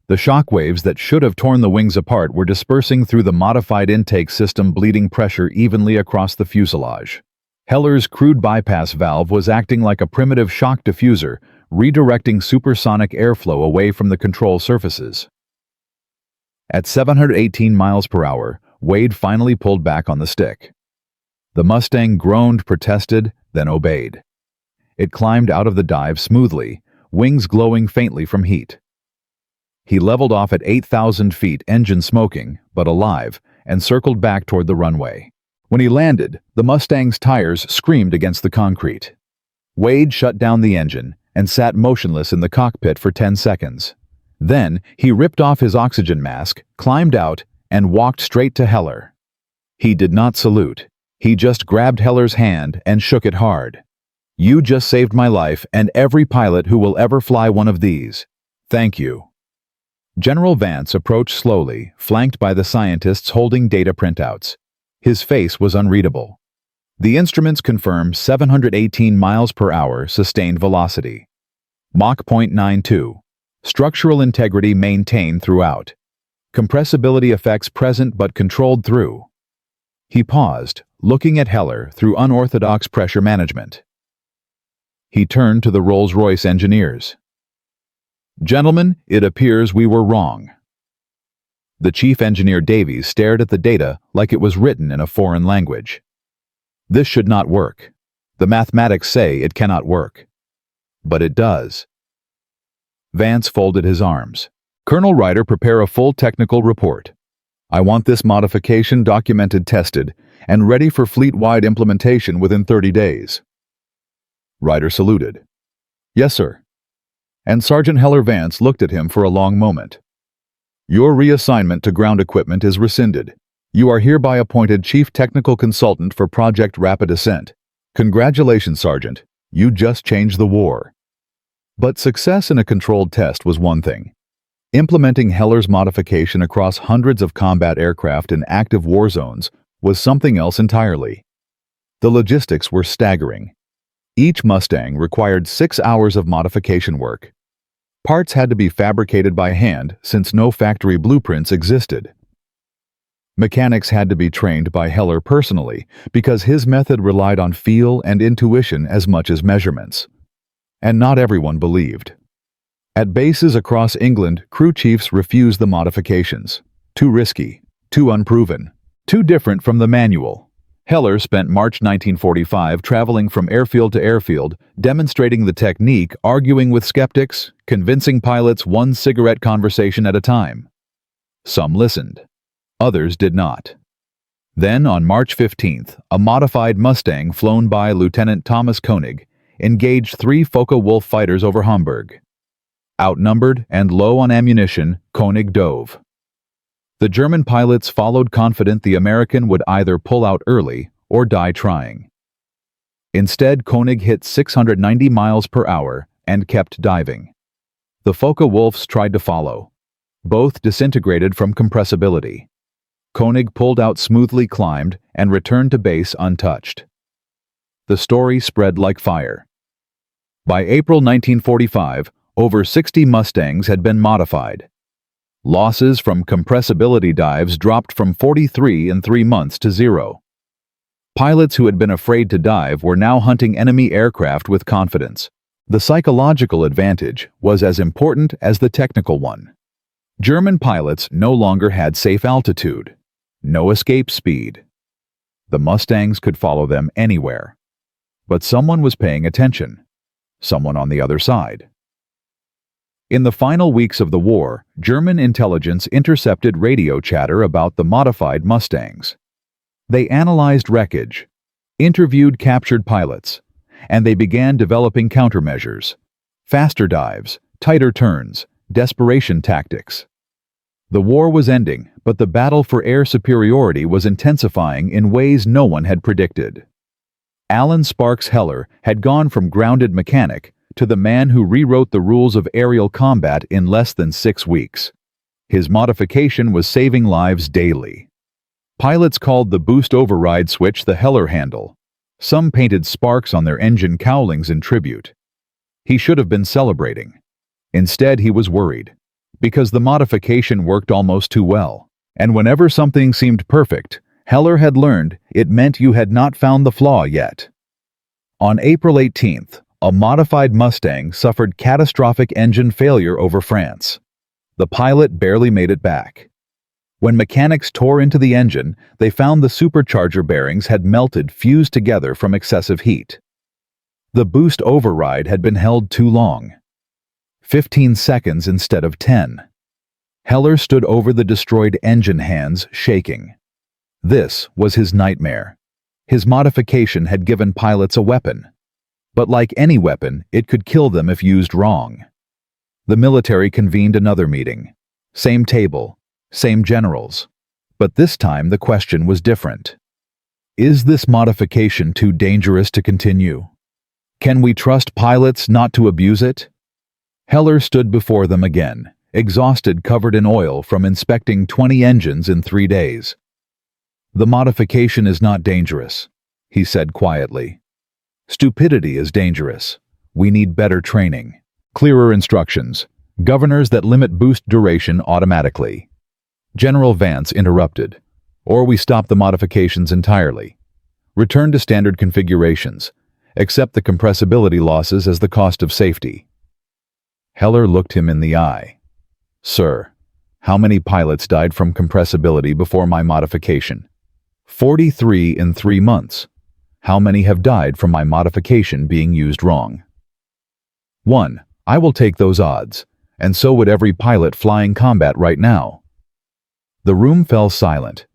The shock waves that should have torn the wings apart were dispersing through the modified intake system, bleeding pressure evenly across the fuselage. Heller's crude bypass valve was acting like a primitive shock diffuser, redirecting supersonic airflow away from the control surfaces. At 718 miles per hour, Wade finally pulled back on the stick. The Mustang groaned, protested, then obeyed. It climbed out of the dive smoothly, wings glowing faintly from heat. He leveled off at 8,000 feet, engine smoking, but alive, and circled back toward the runway. When he landed, the Mustang's tires screamed against the concrete. Wade shut down the engine and sat motionless in the cockpit for 10 seconds. Then, he ripped off his oxygen mask, climbed out, and walked straight to Heller. He did not salute. He just grabbed Heller's hand and shook it hard. "You just saved my life and every pilot who will ever fly one of these. Thank you." General Vance approached slowly, flanked by the scientists holding data printouts. His face was unreadable. The instruments confirm 718 miles per hour sustained velocity. Mach 0.92. Structural integrity maintained throughout. Compressibility effects present but controlled through. He paused, looking at Heller through unorthodox pressure management. He turned to the Rolls-Royce engineers. "Gentlemen, it appears we were wrong." The chief engineer Davies stared at the data like it was written in a foreign language. "This should not work. The mathematics say it cannot work. But it does." Vance folded his arms. "Colonel Ryder, prepare a full technical report. I want this modification documented, tested, and ready for fleet-wide implementation within 30 days. Ryder saluted. "Yes, sir." And Sergeant Heller Vance looked at him for a long moment. "Your reassignment to ground equipment is rescinded. You are hereby appointed Chief Technical Consultant for Project Rapid Ascent. Congratulations, Sergeant. You just changed the war." But success in a controlled test was one thing. Implementing Heller's modification across hundreds of combat aircraft in active war zones was something else entirely. The logistics were staggering. Each Mustang required 6 hours of modification work. Parts had to be fabricated by hand since no factory blueprints existed. Mechanics had to be trained by Heller personally because his method relied on feel and intuition as much as measurements. And not everyone believed. At bases across England, crew chiefs refused the modifications. Too risky, too unproven, too different from the manual. Heller spent March 1945 traveling from airfield to airfield, demonstrating the technique, arguing with skeptics, convincing pilots one cigarette conversation at a time. Some listened. Others did not. Then, on March 15th, a modified Mustang flown by Lieutenant Thomas Koenig engaged 3 Focke-Wulf fighters over Hamburg. Outnumbered and low on ammunition, Koenig dove. The German pilots followed, confident the American would either pull out early or die trying. Instead, Koenig hit 690 miles per hour and kept diving. The Focke-Wulfs tried to follow. Both disintegrated from compressibility. Koenig pulled out smoothly, climbed, and returned to base untouched. The story spread like fire. By April 1945, over 60 Mustangs had been modified. Losses from compressibility dives dropped from 43 in 3 months to 0. Pilots who had been afraid to dive were now hunting enemy aircraft with confidence. The psychological advantage was as important as the technical one. German pilots no longer had safe altitude, no escape speed. The Mustangs could follow them anywhere. But someone was paying attention. Someone on the other side. In the final weeks of the war, German intelligence intercepted radio chatter about the modified Mustangs. They analyzed wreckage, interviewed captured pilots, and they began developing countermeasures. Faster dives, tighter turns, desperation tactics. The war was ending, but the battle for air superiority was intensifying in ways no one had predicted. Alan Sparks Heller had gone from grounded mechanic to the man who rewrote the rules of aerial combat in less than 6 weeks. His modification was saving lives daily. Pilots called the boost override switch the Heller handle. Some painted sparks on their engine cowlings in tribute. He should have been celebrating. Instead, he was worried, because the modification worked almost too well. And whenever something seemed perfect, Heller had learned it meant you had not found the flaw yet. On April 18th, a modified Mustang suffered catastrophic engine failure over France. The pilot barely made it back. When mechanics tore into the engine, they found the supercharger bearings had melted, fused together from excessive heat. The boost override had been held too long. 15 seconds instead of 10. Heller stood over the destroyed engine, hands shaking. This was his nightmare. His modification had given pilots a weapon. But like any weapon, it could kill them if used wrong. The military convened another meeting. Same table, same generals. But this time the question was different. Is this modification too dangerous to continue? Can we trust pilots not to abuse it? Heller stood before them again, exhausted, covered in oil from inspecting 20 engines in 3 days. The modification is not dangerous, he said quietly. Stupidity is dangerous. We need better training, clearer instructions, governors that limit boost duration automatically. General Vance interrupted. Or we stop the modifications entirely. Return to standard configurations. Accept the compressibility losses as the cost of safety. Heller looked him in the eye. Sir, how many pilots died from compressibility before my modification? 43 in 3 months. How many have died from my modification being used wrong? 1. I will take those odds, and so would every pilot flying combat right now. The room fell silent.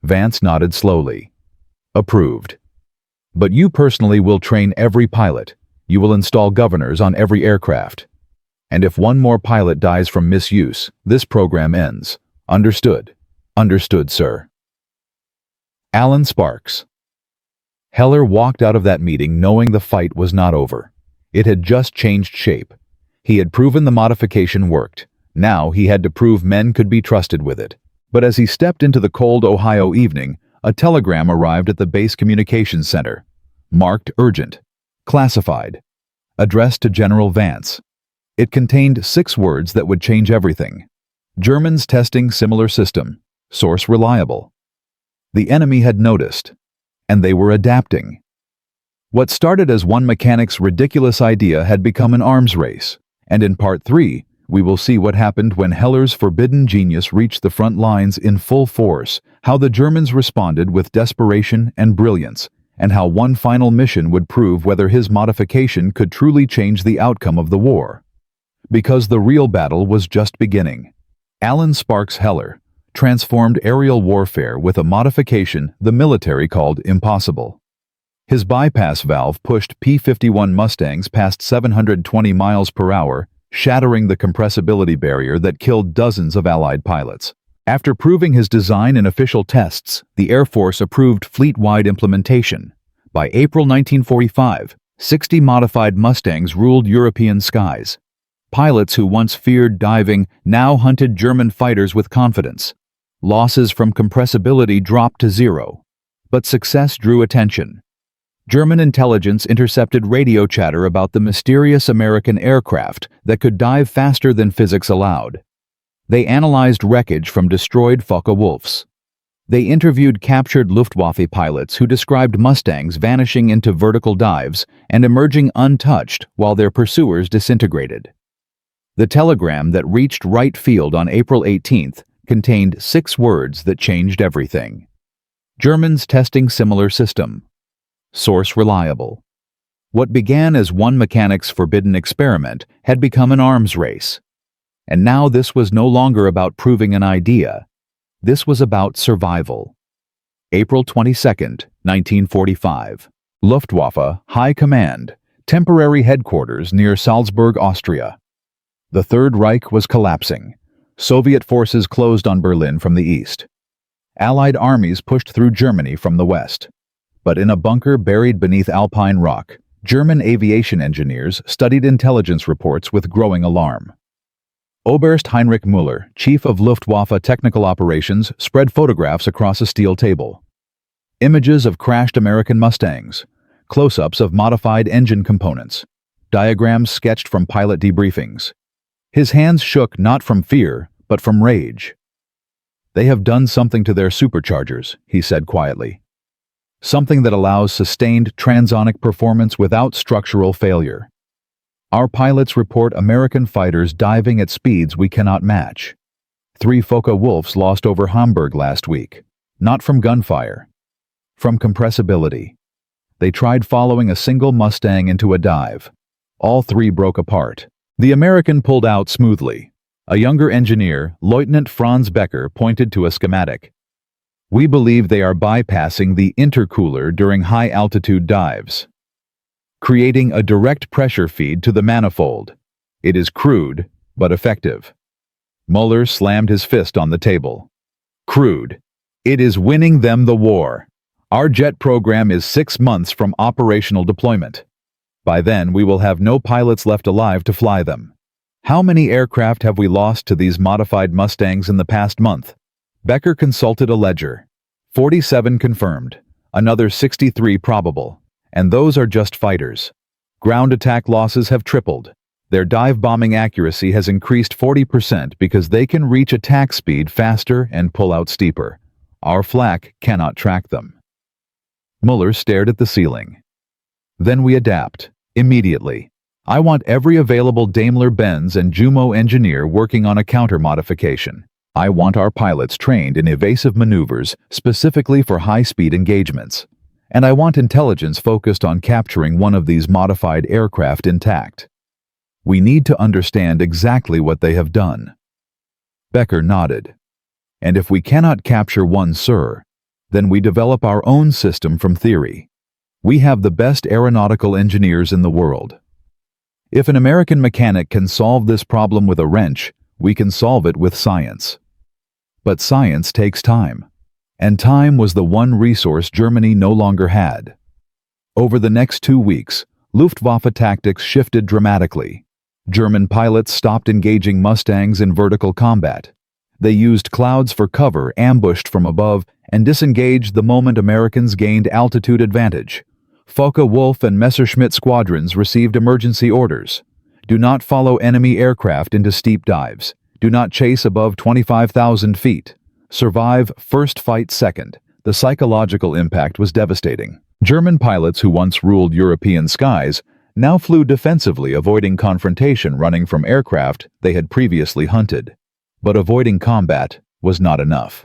Vance nodded slowly. Approved. But you personally will train every pilot. You will install governors on every aircraft. And if one more pilot dies from misuse, this program ends. Understood? Understood, sir. Alan Sparks. Heller walked out of that meeting knowing the fight was not over. It had just changed shape. He had proven the modification worked. Now he had to prove men could be trusted with it. But as he stepped into the cold Ohio evening, a telegram arrived at the base communications center. Marked urgent. Classified. Addressed to General Vance. It contained 6 words that would change everything. Germans testing similar system. Source reliable. The enemy had noticed. And they were adapting. What started as one mechanic's ridiculous idea had become an arms race. And in Part 3, we will see what happened when Heller's forbidden genius reached the front lines in full force, how the Germans responded with desperation and brilliance, and how one final mission would prove whether his modification could truly change the outcome of the war. Because the real battle was just beginning. Alan Sparks Heller transformed aerial warfare with a modification the military called impossible. His bypass valve pushed P-51 Mustangs past 720 miles per hour, shattering the compressibility barrier that killed dozens of Allied pilots. After proving his design in official tests, the Air Force approved fleet-wide implementation. By April 1945, 60 modified Mustangs ruled European skies. Pilots who once feared diving now hunted German fighters with confidence. Losses from compressibility dropped to zero, but success drew attention. German intelligence intercepted radio chatter about the mysterious American aircraft that could dive faster than physics allowed. They analyzed wreckage from destroyed Focke-Wulfs. They interviewed captured Luftwaffe pilots who described Mustangs vanishing into vertical dives and emerging untouched while their pursuers disintegrated. The telegram that reached Wright Field on April 18th contained 6 words that changed everything. Germans testing similar system. Source reliable. What began as one mechanic's forbidden experiment had become an arms race. And now this was no longer about proving an idea. This was about survival. April 22, 1945. Luftwaffe, High Command, temporary headquarters near Salzburg, Austria. The Third Reich was collapsing. Soviet forces closed on Berlin from the east. Allied armies pushed through Germany from the west. But in a bunker buried beneath Alpine rock, German aviation engineers studied intelligence reports with growing alarm. Oberst Heinrich Müller, chief of Luftwaffe technical operations, spread photographs across a steel table. Images of crashed American Mustangs, close-ups of modified engine components, diagrams sketched from pilot debriefings. His hands shook not from fear, but from rage. "They have done something to their superchargers," he said quietly. "Something that allows sustained transonic performance without structural failure. Our pilots report American fighters diving at speeds we cannot match. 3 Focke-Wulfs lost over Hamburg last week, not from gunfire, from compressibility. They tried following a single Mustang into a dive. All 3 broke apart. The American pulled out smoothly. A younger engineer, Lieutenant Franz Becker, pointed to a schematic. We believe they are bypassing the intercooler during high-altitude dives, creating a direct pressure feed to the manifold. It is crude, but effective." Muller slammed his fist on the table. "Crude. It is winning them the war. Our jet program is 6 months from operational deployment. By then, we will have no pilots left alive to fly them. How many aircraft have we lost to these modified Mustangs in the past month?" Becker consulted a ledger. 47 confirmed, another 63 probable, and those are just fighters. Ground attack losses have tripled. Their dive bombing accuracy has increased 40% because they can reach attack speed faster and pull out steeper. Our flak cannot track them. Muller stared at the ceiling. "Then we adapt, immediately. I want every available Daimler-Benz and Jumo engineer working on a counter-modification. I want our pilots trained in evasive maneuvers specifically for high-speed engagements. And I want intelligence focused on capturing one of these modified aircraft intact. We need to understand exactly what they have done." Becker nodded. "And if we cannot capture one, sir, then we develop our own system from theory. We have the best aeronautical engineers in the world. If an American mechanic can solve this problem with a wrench, we can solve it with science. But science takes time, and time was the one resource Germany no longer had. Over the next 2 weeks, Luftwaffe tactics shifted dramatically. German pilots stopped engaging Mustangs in vertical combat. They used clouds for cover ambushed from above and disengaged the moment Americans gained altitude advantage. Focke-Wulf and Messerschmitt squadrons received emergency orders. Do not follow enemy aircraft into steep dives. Do not chase above 25,000 feet. Survive first, fight second. The psychological impact was devastating. German pilots who once ruled European skies now flew defensively, avoiding confrontation, running from aircraft they had previously hunted. But avoiding combat was not enough.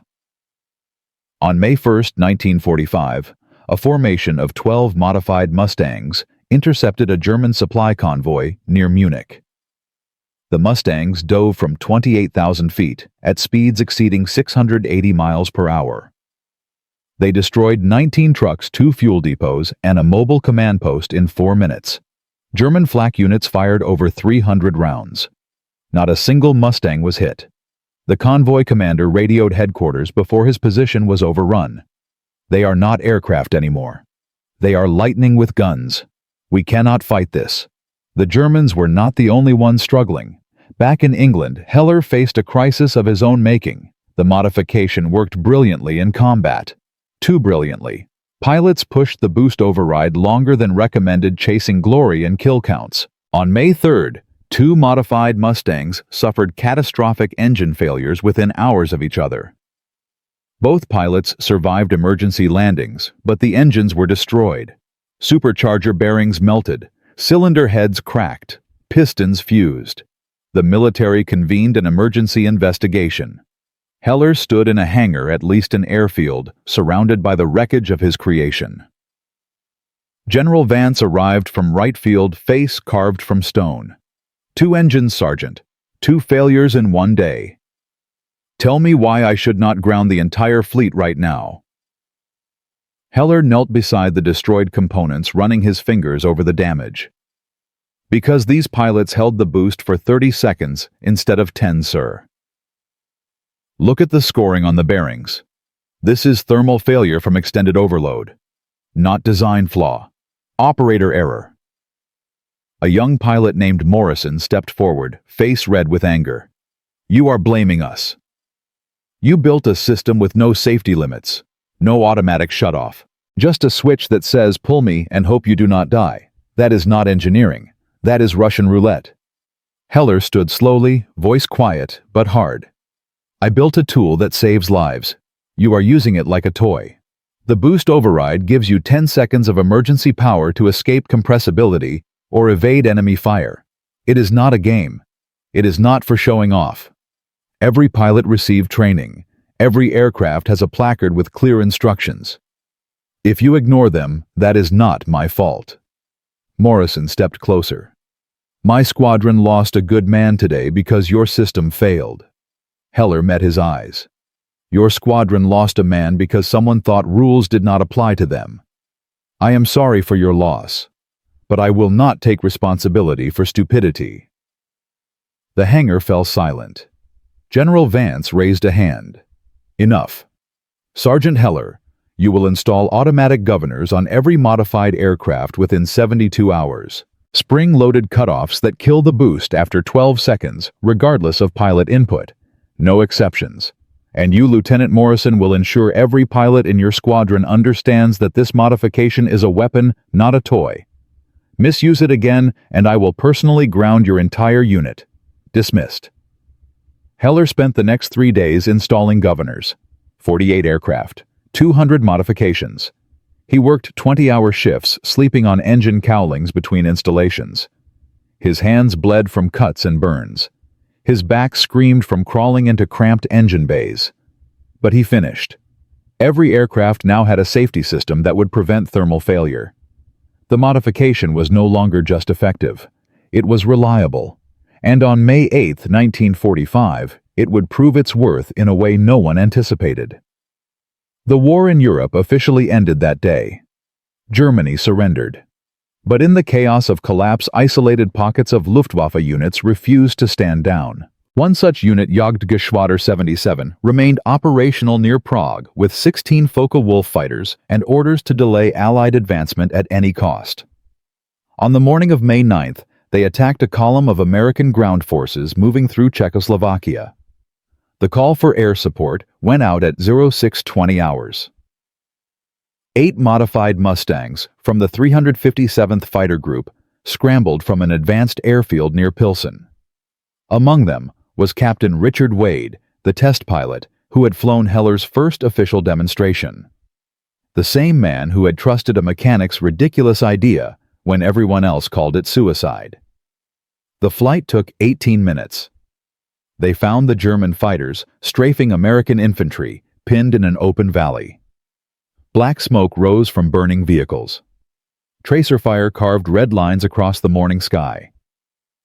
On May 1, 1945, a formation of 12 modified Mustangs intercepted a German supply convoy near Munich. The Mustangs dove from 28,000 feet at speeds exceeding 680 miles per hour. They destroyed 19 trucks, 2 fuel depots, and a mobile command post in 4 minutes. German flak units fired over 300 rounds. Not a single Mustang was hit. The convoy commander radioed headquarters before his position was overrun. "They are not aircraft anymore. They are lightning with guns. We cannot fight this. The Germans were not the only ones struggling. Back in England, Heller faced a crisis of his own making. The modification worked brilliantly in combat. Too brilliantly. Pilots pushed the boost override longer than recommended, chasing glory and kill counts. On May 3rd, 2 modified Mustangs suffered catastrophic engine failures within hours of each other. Both pilots survived emergency landings, but the engines were destroyed. Supercharger bearings melted, cylinder heads cracked, pistons fused. The military convened an emergency investigation. Heller stood in a hangar at Leiston Airfield, surrounded by the wreckage of his creation. General Vance arrived from right field, face carved from stone. 2 engines, Sergeant. 2 failures in 1 day. Tell me why I should not ground the entire fleet right now. Heller knelt beside the destroyed components, running his fingers over the damage. Because these pilots held the boost for 30 seconds instead of 10, sir. Look at the scoring on the bearings. This is thermal failure from extended overload. Not design flaw. Operator error. A young pilot named Morrison stepped forward, face red with anger. You are blaming us. You built a system with no safety limits, no automatic shutoff, just a switch that says pull me and hope you do not die. That is not engineering. That is Russian roulette. Heller stood slowly, voice quiet but hard. I built a tool that saves lives. You are using it like a toy. The boost override gives you 10 seconds of emergency power to escape compressibility or evade enemy fire. It is not a game. It is not for showing off. Every pilot received training. Every aircraft has a placard with clear instructions. If you ignore them, that is not my fault. Morrison stepped closer. My squadron lost a good man today because your system failed. Heller met his eyes. Your squadron lost a man because someone thought rules did not apply to them. I am sorry for your loss, but I will not take responsibility for stupidity. The hangar fell silent. General Vance raised a hand. Enough. Sergeant Heller, you will install automatic governors on every modified aircraft within 72 hours. Spring-loaded cutoffs that kill the boost after 12 seconds, regardless of pilot input. No exceptions. And you, Lieutenant Morrison, will ensure every pilot in your squadron understands that this modification is a weapon, not a toy. Misuse it again, and I will personally ground your entire unit. Dismissed. Heller spent the next 3 days installing governors. 48 aircraft, 200 modifications. He worked 20-hour shifts, sleeping on engine cowlings between installations. His hands bled from cuts and burns. His back screamed from crawling into cramped engine bays. But he finished. Every aircraft now had a safety system that would prevent thermal failure. The modification was no longer just effective. It was reliable. And on May 8, 1945, it would prove its worth in a way no one anticipated. The war in Europe officially ended that day. Germany surrendered. But in the chaos of collapse, isolated pockets of Luftwaffe units refused to stand down. One such unit, Jagdgeschwader 77, remained operational near Prague with 16 Focke-Wulf fighters and orders to delay Allied advancement at any cost. On the morning of May 9th, they attacked a column of American ground forces moving through Czechoslovakia. The call for air support went out at 0620 hours. 8 modified Mustangs from the 357th Fighter Group scrambled from an advanced airfield near Pilsen. Among them was Captain Richard Wade, the test pilot who had flown Heller's first official demonstration. The same man who had trusted a mechanic's ridiculous idea when everyone else called it suicide. The flight took 18 minutes. They found the German fighters strafing American infantry, pinned in an open valley. Black smoke rose from burning vehicles. Tracer fire carved red lines across the morning sky.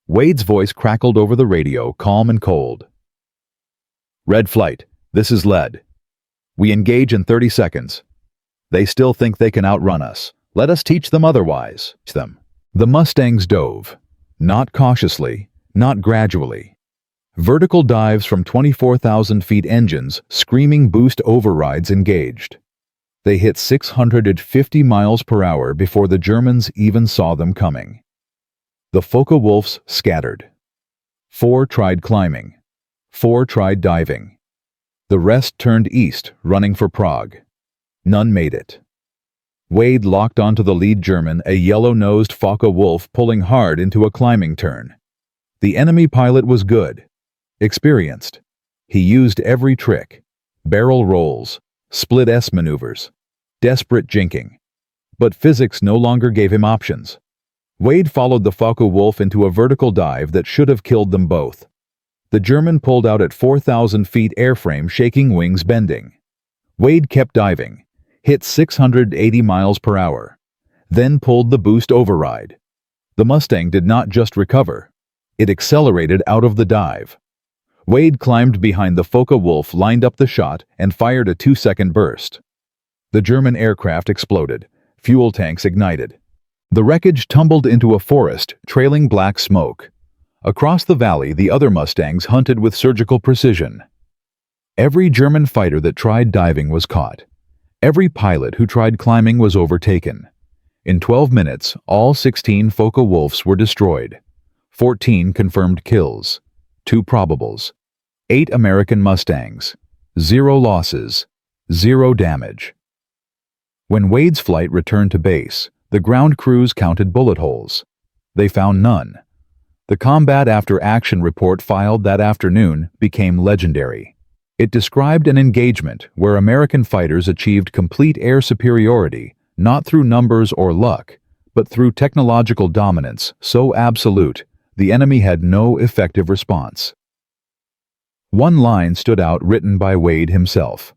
Wade's voice crackled over the radio, calm and cold. Red flight, this is lead. We engage in 30 seconds. They still think they can outrun us. Let us teach them otherwise. The Mustangs dove. Not cautiously, not gradually. Vertical dives from 24,000 feet, engines, screaming boost overrides engaged. They hit 650 miles per hour before the Germans even saw them coming. The Focke-Wulfs scattered. 4 tried climbing. 4 tried diving. The rest turned east, running for Prague. None made it. Wade locked onto the lead German, a yellow-nosed Focke-Wulf pulling hard into a climbing turn. The enemy pilot was good, experienced. He used every trick: barrel rolls, split S maneuvers, desperate jinking. But physics no longer gave him options. Wade followed the Focke-Wulf into a vertical dive that should have killed them both. The German pulled out at 4,000 feet, airframe shaking, wings bending. Wade kept diving, hit 680 miles per hour, then pulled the boost override. The Mustang did not just recover, it accelerated out of the dive. Wade climbed behind the Focke-Wulf, lined up the shot, and fired a 2-second burst. The German aircraft exploded, fuel tanks ignited. The wreckage tumbled into a forest, trailing black smoke. Across the valley, the other Mustangs hunted with surgical precision. Every German fighter that tried diving was caught. Every pilot who tried climbing was overtaken. In 12 minutes, all 16 Focke-Wulfs were destroyed. 14 confirmed kills, 2 probables, 8 American Mustangs, 0 losses, 0 damage. When Wade's flight returned to base, the ground crews counted bullet holes. They found none. The Combat After Action report filed that afternoon became legendary. It described an engagement where American fighters achieved complete air superiority, not through numbers or luck, but through technological dominance so absolute the enemy had no effective response. One line stood out, written by Wade himself.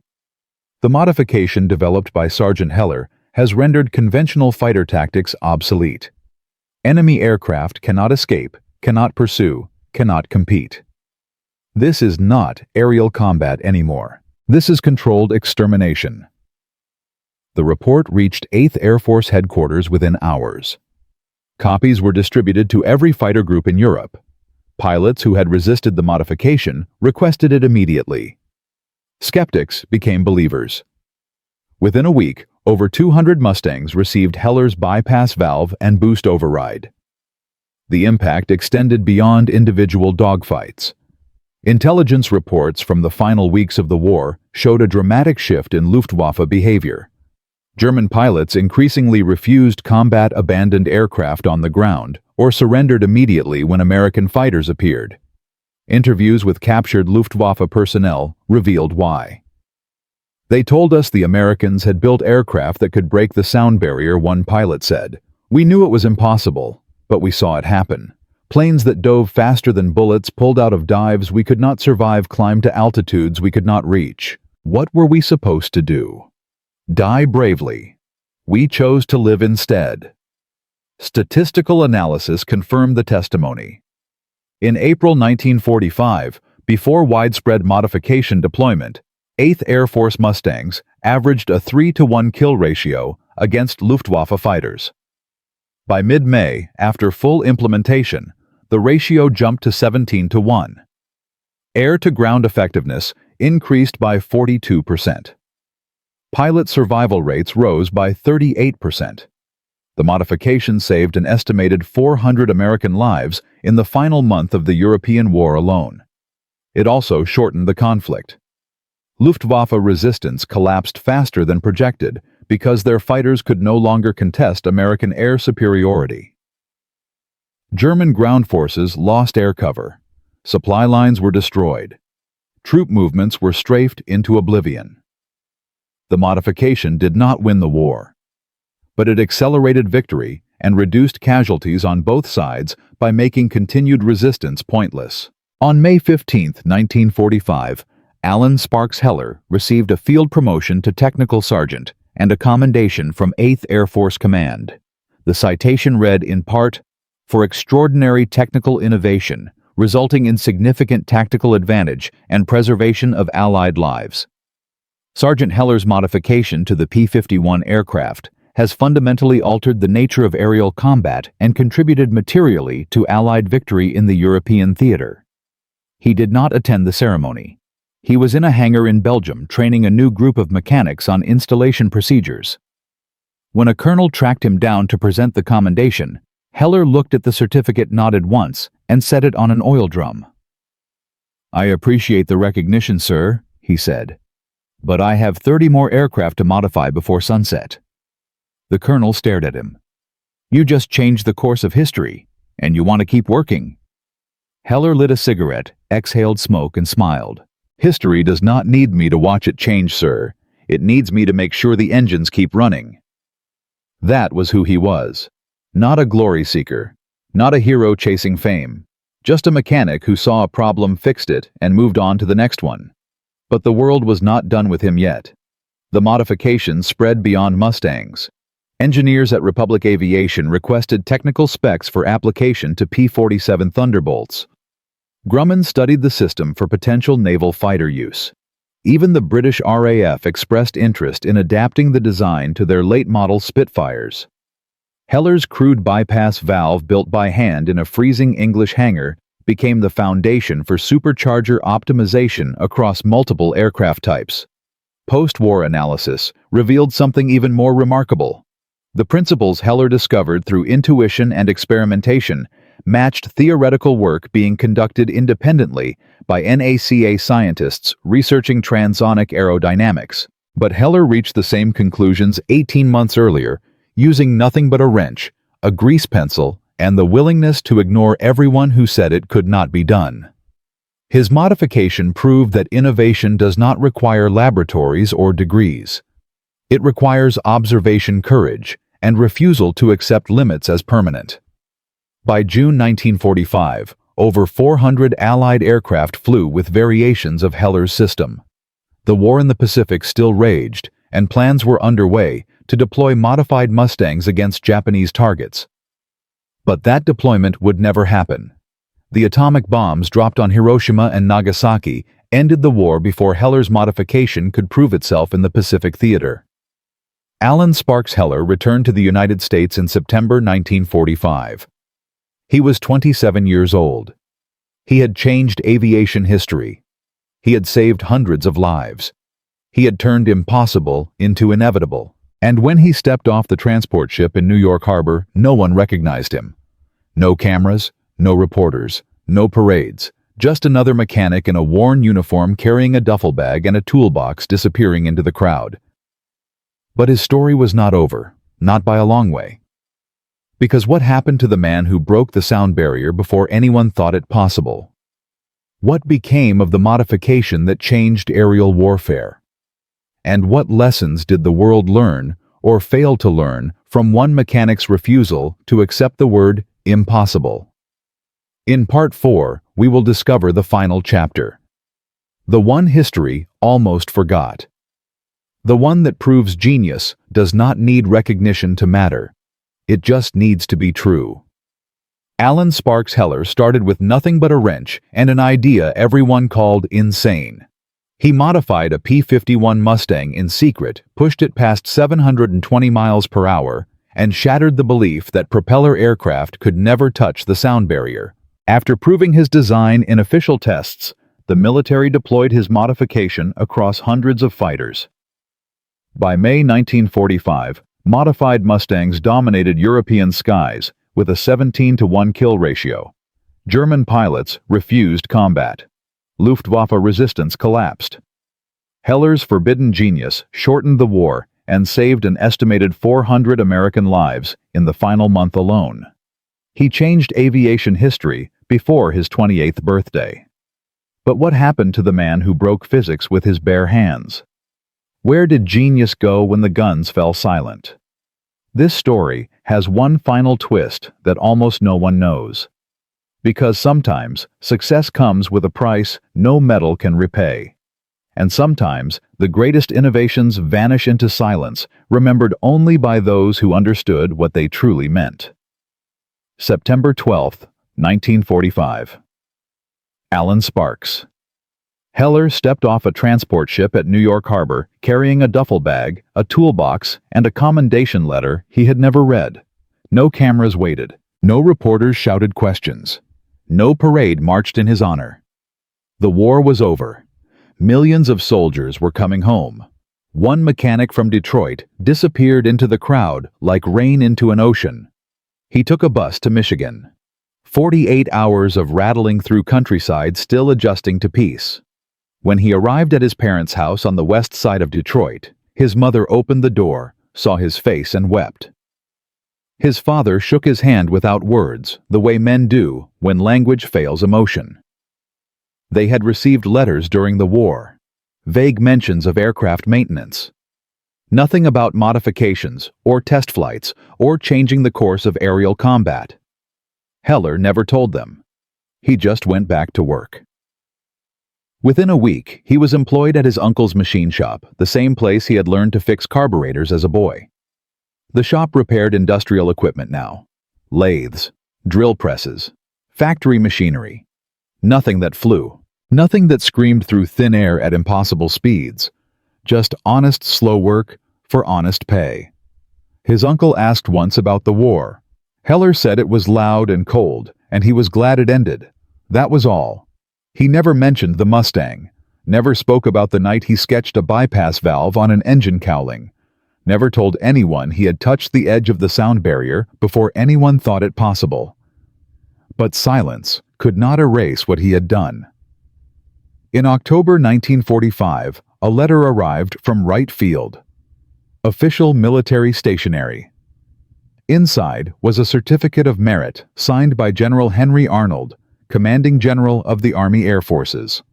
The modification developed by Sergeant Heller has rendered conventional fighter tactics obsolete. Enemy aircraft cannot escape, cannot pursue, cannot compete. This is not aerial combat anymore. This is controlled extermination. The report reached 8th Air Force headquarters within hours. Copies were distributed to every fighter group in Europe. Pilots who had resisted the modification requested it immediately. Skeptics became believers. Within a week, over 200 Mustangs received Heller's bypass valve and boost override. The impact extended beyond individual dogfights. Intelligence reports from the final weeks of the war showed a dramatic shift in Luftwaffe behavior. German pilots increasingly refused combat abandoned aircraft on the ground or surrendered immediately when American fighters appeared. Interviews with captured Luftwaffe personnel revealed why. They told us the Americans had built aircraft that could break the sound barrier, one pilot said. We knew it was impossible, but we saw it happen. Planes that dove faster than bullets, pulled out of dives we could not survive, climbed to altitudes we could not reach. What were we supposed to do? Die bravely. We chose to live instead. Statistical analysis confirmed the testimony. In April 1945, before widespread modification deployment, 8th Air Force Mustangs averaged a 3-to-1 kill ratio against Luftwaffe fighters. By mid-May, after full implementation, the ratio jumped to 17-to-1. Air-to-ground effectiveness increased by 42%. Pilot survival rates rose by 38%. The modification saved an estimated 400 American lives in the final month of the European war alone. It also shortened the conflict. Luftwaffe resistance collapsed faster than projected because their fighters could no longer contest American air superiority. German ground forces lost air cover. Supply lines were destroyed. Troop movements were strafed into oblivion. The modification did not win the war, but it accelerated victory and reduced casualties on both sides by making continued resistance pointless. On May 15, 1945, Alan Sparks Heller received a field promotion to technical sergeant and a commendation from 8th Air Force Command. The citation read in part, "For extraordinary technical innovation, resulting in significant tactical advantage and preservation of Allied lives." Sergeant Heller's modification to the P-51 aircraft has fundamentally altered the nature of aerial combat and contributed materially to Allied victory in the European theater. He did not attend the ceremony. He was in a hangar in Belgium training a new group of mechanics on installation procedures. When a colonel tracked him down to present the commendation, Heller looked at the certificate, nodded once, and set it on an oil drum. "I appreciate the recognition, sir," he said, "but I have 30 more aircraft to modify before sunset." The colonel stared at him. "You just changed the course of history, and you want to keep working." Heller lit a cigarette, exhaled smoke, and smiled. "History does not need me to watch it change, sir. It needs me to make sure the engines keep running." That was who he was. Not a glory seeker, not a hero chasing fame, just a mechanic who saw a problem, fixed it, and moved on to the next one. But the world was not done with him yet. The modifications spread beyond Mustangs. Engineers at Republic Aviation requested technical specs for application to P-47 Thunderbolts. Grumman studied the system for potential naval fighter use. Even the British RAF expressed interest in adapting the design to their late-model Spitfires. Heller's crude bypass valve, built by hand in a freezing English hangar, became the foundation for supercharger optimization across multiple aircraft types. Post-war analysis revealed something even more remarkable. The principles Heller discovered through intuition and experimentation matched theoretical work being conducted independently by NACA scientists researching transonic aerodynamics. But Heller reached the same conclusions 18 months earlier, using nothing but a wrench, a grease pencil, and the willingness to ignore everyone who said it could not be done. His modification proved that innovation does not require laboratories or degrees. It requires observation courage and refusal to accept limits as permanent. By June 1945, over 400 Allied aircraft flew with variations of Heller's system. The war in the Pacific still raged, and plans were underway to deploy modified Mustangs against Japanese targets. But that deployment would never happen. The atomic bombs dropped on Hiroshima and Nagasaki ended the war before Heller's modification could prove itself in the Pacific theater. Alan Sparks Heller returned to the United States in September 1945. He was 27 years old. He had changed aviation history. He had saved hundreds of lives. He had turned impossible into inevitable. And when he stepped off the transport ship in New York Harbor, no one recognized him. No cameras, no reporters, no parades, just another mechanic in a worn uniform carrying a duffel bag and a toolbox disappearing into the crowd. But his story was not over, not by a long way. Because what happened to the man who broke the sound barrier before anyone thought it possible? What became of the modification that changed aerial warfare? And what lessons did the world learn, or fail to learn, from one mechanic's refusal to accept the word impossible? In Part 4, we will discover the final chapter. The one history almost forgot. The one that proves genius does not need recognition to matter. It just needs to be true. Alan Sparks Heller started with nothing but a wrench and an idea everyone called insane. He modified a P-51 Mustang in secret, pushed it past 720 miles per hour, and shattered the belief that propeller aircraft could never touch the sound barrier. After proving his design in official tests, the military deployed his modification across hundreds of fighters. By May 1945, modified Mustangs dominated European skies with a 17-to-1 kill ratio. German pilots refused combat. Luftwaffe resistance collapsed. Heller's forbidden genius shortened the war and saved an estimated 400 American lives in the final month alone. He changed aviation history before his 28th birthday. But what happened to the man who broke physics with his bare hands? Where did genius go when the guns fell silent? This story has one final twist that almost no one knows. Because sometimes success comes with a price no metal can repay. And sometimes the greatest innovations vanish into silence, remembered only by those who understood what they truly meant. September 12, 1945. Alan Sparks. Heller stepped off a transport ship at New York Harbor carrying a duffel bag, a toolbox, and a commendation letter he had never read. No cameras waited. No reporters shouted questions. No parade marched in his honor. The war was over. Millions of soldiers were coming home. One mechanic from Detroit disappeared into the crowd like rain into an ocean. He took a bus to Michigan. 48 hours of rattling through countryside, still adjusting to peace. When he arrived at his parents' house on the west side of Detroit, his mother opened the door, saw his face, and wept. His father shook his hand without words, the way men do when language fails emotion. They had received letters during the war, vague mentions of aircraft maintenance. Nothing about modifications, or test flights, or changing the course of aerial combat. Heller never told them. He just went back to work. Within a week, he was employed at his uncle's machine shop, the same place he had learned to fix carburetors as a boy. The shop repaired industrial equipment now. Lathes, drill presses, factory machinery. Nothing that flew. Nothing that screamed through thin air at impossible speeds. Just honest, slow work for honest pay. His uncle asked once about the war. Heller said it was loud and cold, and he was glad it ended. That was all. He never mentioned the Mustang, never spoke about the night he sketched a bypass valve on an engine cowling, never told anyone he had touched the edge of the sound barrier before anyone thought it possible. But silence could not erase what he had done. In October 1945, a letter arrived from Wright Field. Official military stationery. Inside was a certificate of merit signed by General Henry Arnold, Commanding General of the Army Air Forces.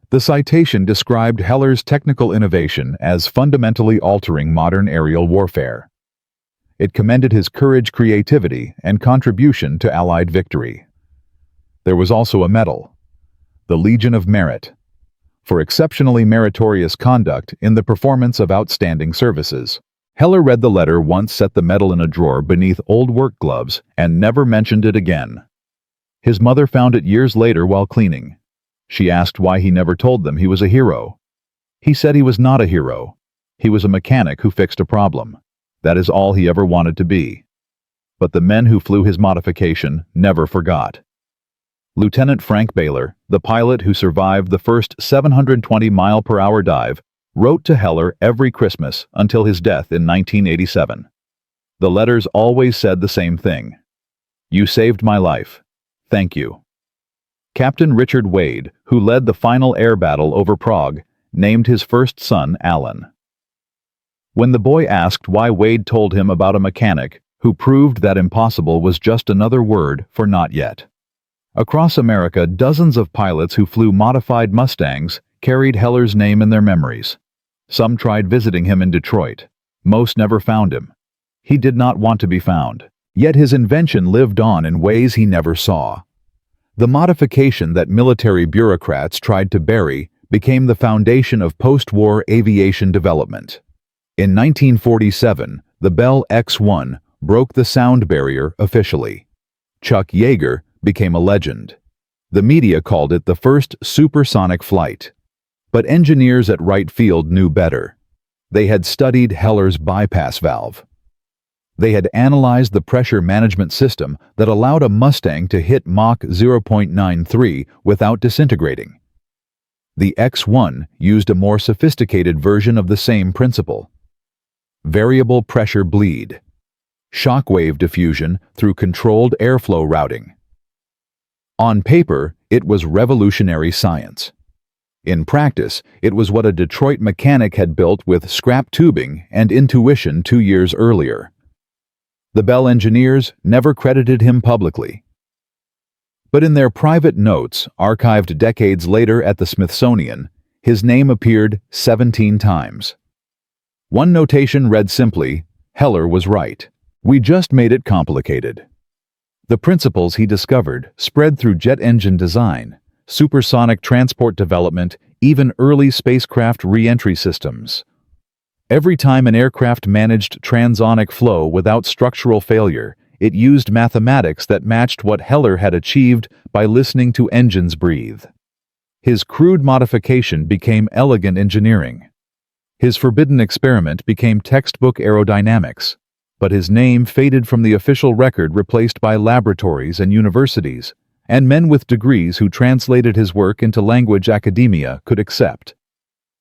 The citation described Heller's technical innovation as fundamentally altering modern aerial warfare. It commended his courage, creativity, and contribution to Allied victory. There was also a medal, the Legion of Merit, for exceptionally meritorious conduct in the performance of outstanding services. Heller read the letter once, set the medal in a drawer beneath old work gloves, and never mentioned it again. His mother found it years later while cleaning. She asked why he never told them he was a hero. He said he was not a hero. He was a mechanic who fixed a problem. That is all he ever wanted to be. But the men who flew his modification never forgot. Lieutenant Frank Baylor, the pilot who survived the first 720-mile-per-hour dive, wrote to Heller every Christmas until his death in 1987. The letters always said the same thing. "You saved my life. Thank you." Captain Richard Wade, who led the final air battle over Prague, named his first son Alan. When the boy asked why Wade told him about a mechanic who proved that impossible was just another word for not yet. Across America, dozens of pilots who flew modified Mustangs carried Heller's name in their memories. Some tried visiting him in Detroit. Most never found him. He did not want to be found. Yet his invention lived on in ways he never saw. The modification that military bureaucrats tried to bury became the foundation of post-war aviation development. In 1947, the Bell X-1 broke the sound barrier officially. Chuck Yeager became a legend. The media called it the first supersonic flight. But engineers at Wright Field knew better. They had studied Heller's bypass valve. They had analyzed the pressure management system that allowed a Mustang to hit Mach 0.93 without disintegrating. The X-1 used a more sophisticated version of the same principle. Variable pressure bleed. Shockwave diffusion through controlled airflow routing. On paper, it was revolutionary science. In practice, it was what a Detroit mechanic had built with scrap tubing and intuition 2 years earlier. The Bell engineers never credited him publicly. But in their private notes, archived decades later at the Smithsonian, his name appeared 17 times. One notation read simply, "Heller was right. We just made it complicated." The principles he discovered spread through jet engine design, supersonic transport development, even early spacecraft re-entry systems. Every time an aircraft managed transonic flow without structural failure, it used mathematics that matched what Heller had achieved by listening to engines breathe. His crude modification became elegant engineering. His forbidden experiment became textbook aerodynamics, but his name faded from the official record, replaced by laboratories and universities, and men with degrees who translated his work into language academia could accept.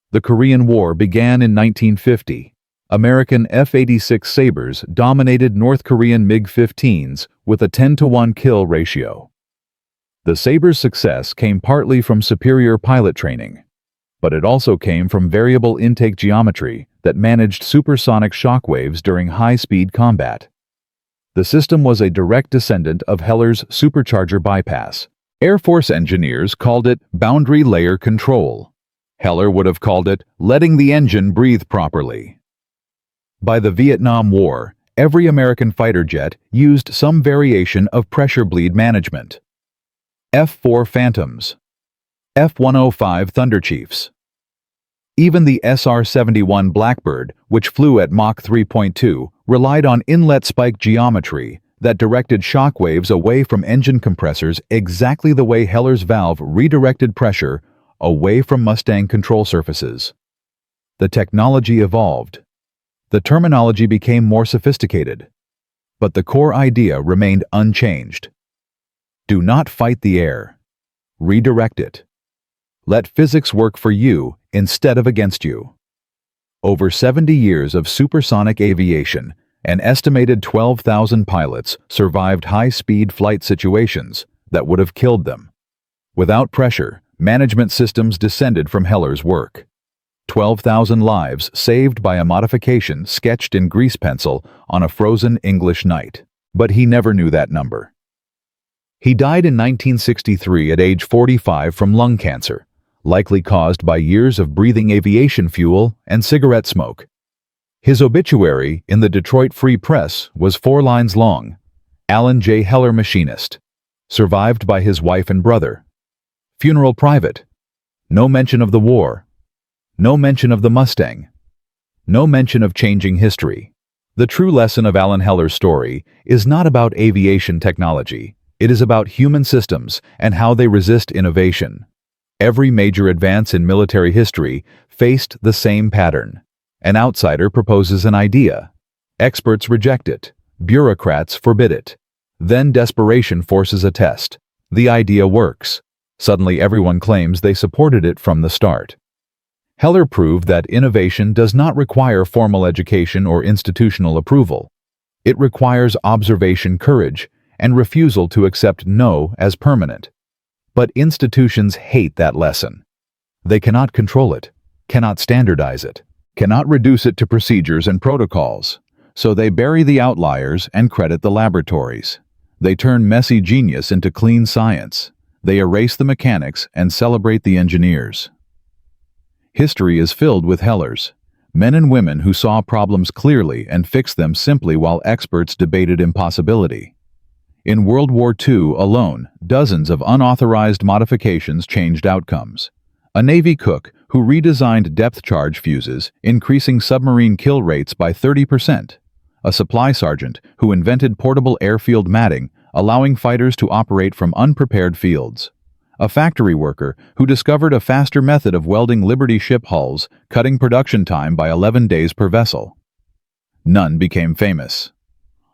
The Korean War began in 1950. American F-86 Sabres dominated North Korean MiG-15s with a 10-to-1 kill ratio. The Sabres' success came partly from superior pilot training, but it also came from variable intake geometry that managed supersonic shockwaves during high-speed combat. The system was a direct descendant of Heller's supercharger bypass. Air Force engineers called it boundary layer control. Heller would have called it letting the engine breathe properly. By the Vietnam War, every American fighter jet used some variation of pressure bleed management. F-4 Phantoms, F-105 Thunderchiefs. Even the SR-71 Blackbird, which flew at Mach 3.2, relied on inlet spike geometry that directed shock waves away from engine compressors exactly the way Heller's valve redirected pressure away from Mustang control surfaces. The technology evolved. The terminology became more sophisticated, but the core idea remained unchanged. Do not fight the air. Redirect it. Let physics work for you instead of against you. Over 70 years of supersonic aviation, an estimated 12,000 pilots survived high-speed flight situations that would have killed them. Without pressure, management systems descended from Heller's work. 12,000 lives saved by a modification sketched in grease pencil on a frozen English night. But he never knew that number. He died in 1963 at age 45 from lung cancer, likely caused by years of breathing aviation fuel and cigarette smoke. His obituary in the Detroit Free Press was 4 lines long. Alan J. Heller, machinist. Survived by his wife and brother. Funeral private. No mention of the war. No mention of the Mustang. No mention of changing history. The true lesson of Alan Heller's story is not about aviation technology. It is about human systems and how they resist innovation. Every major advance in military history faced the same pattern. An outsider proposes an idea. Experts reject it. Bureaucrats forbid it. Then desperation forces a test. The idea works. Suddenly everyone claims they supported it from the start. Heller proved that innovation does not require formal education or institutional approval. It requires observation courage and refusal to accept no as permanent. But institutions hate that lesson. They cannot control it, cannot standardize it, cannot reduce it to procedures and protocols. So they bury the outliers and credit the laboratories. They turn messy genius into clean science. They erase the mechanics and celebrate the engineers. History is filled with Hellers, men and women who saw problems clearly and fixed them simply while experts debated impossibility. In World War II alone, dozens of unauthorized modifications changed outcomes. A Navy cook who redesigned depth charge fuses, increasing submarine kill rates by 30%. A supply sergeant who invented portable airfield matting, allowing fighters to operate from unprepared fields. A factory worker who discovered a faster method of welding Liberty ship hulls, cutting production time by 11 days per vessel. None became famous.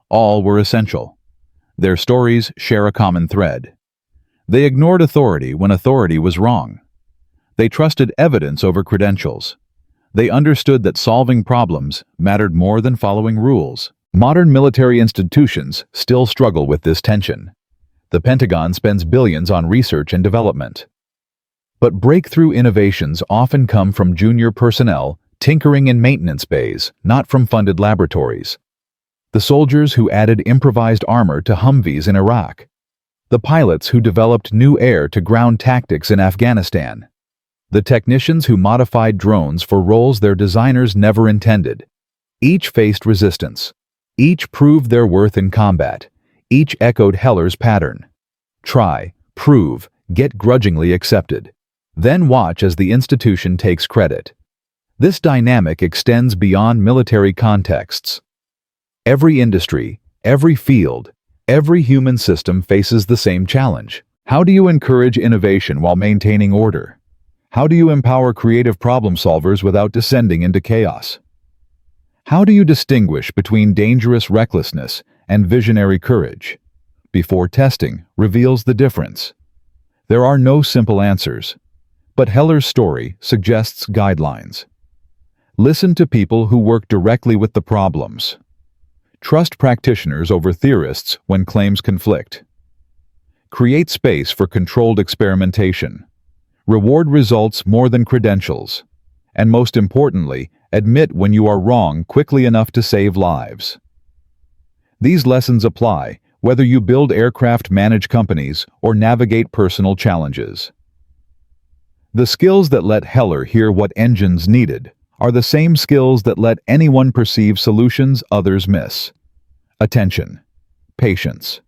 All were essential. Their stories share a common thread. They ignored authority when authority was wrong. They trusted evidence over credentials. They understood that solving problems mattered more than following rules. Modern military institutions still struggle with this tension. The Pentagon spends billions on research and development. But breakthrough innovations often come from junior personnel tinkering in maintenance bays, not from funded laboratories. The soldiers who added improvised armor to Humvees in Iraq. The pilots who developed new air-to-ground tactics in Afghanistan. The technicians who modified drones for roles their designers never intended. Each faced resistance. Each proved their worth in combat. Each echoed Heller's pattern. Try, prove, get grudgingly accepted. Then watch as the institution takes credit. This dynamic extends beyond military contexts. Every industry, every field, every human system faces the same challenge. How do you encourage innovation while maintaining order? How do you empower creative problem solvers without descending into chaos? How do you distinguish between dangerous recklessness and visionary courage? Before testing reveals the difference. There are no simple answers, but Heller's story suggests guidelines. Listen to people who work directly with the problems. Trust practitioners over theorists when claims conflict. Create space for controlled experimentation. Reward results more than credentials. And most importantly, admit when you are wrong quickly enough to save lives. These lessons apply whether you build aircraft, manage companies, or navigate personal challenges. The skills that let Heller hear what engines needed are the same skills that let anyone perceive solutions others miss. Attention, patience,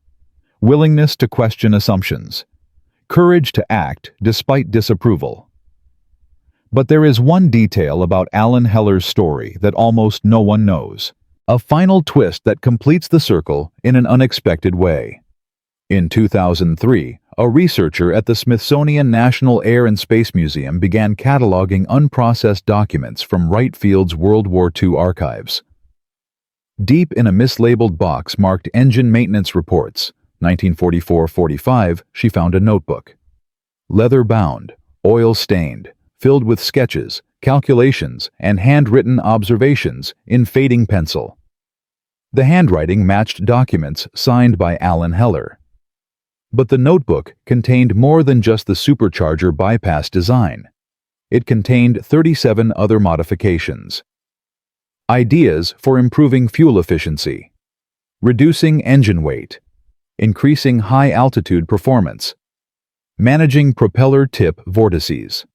willingness to question assumptions, courage to act despite disapproval. But there is one detail about Alan Heller's story that almost no one knows. A final twist that completes the circle in an unexpected way. In 2003, a researcher at the Smithsonian National Air and Space Museum began cataloging unprocessed documents from Wright Field's World War II archives. Deep in a mislabeled box marked Engine Maintenance Reports, 1944-45, she found a notebook. Leather-bound, oil-stained, filled with sketches, calculations, and handwritten observations in fading pencil. The handwriting matched documents signed by Alan Heller. But the notebook contained more than just the supercharger bypass design. It contained 37 other modifications. Ideas for improving fuel efficiency, reducing engine weight, increasing high-altitude performance, managing propeller tip vortices.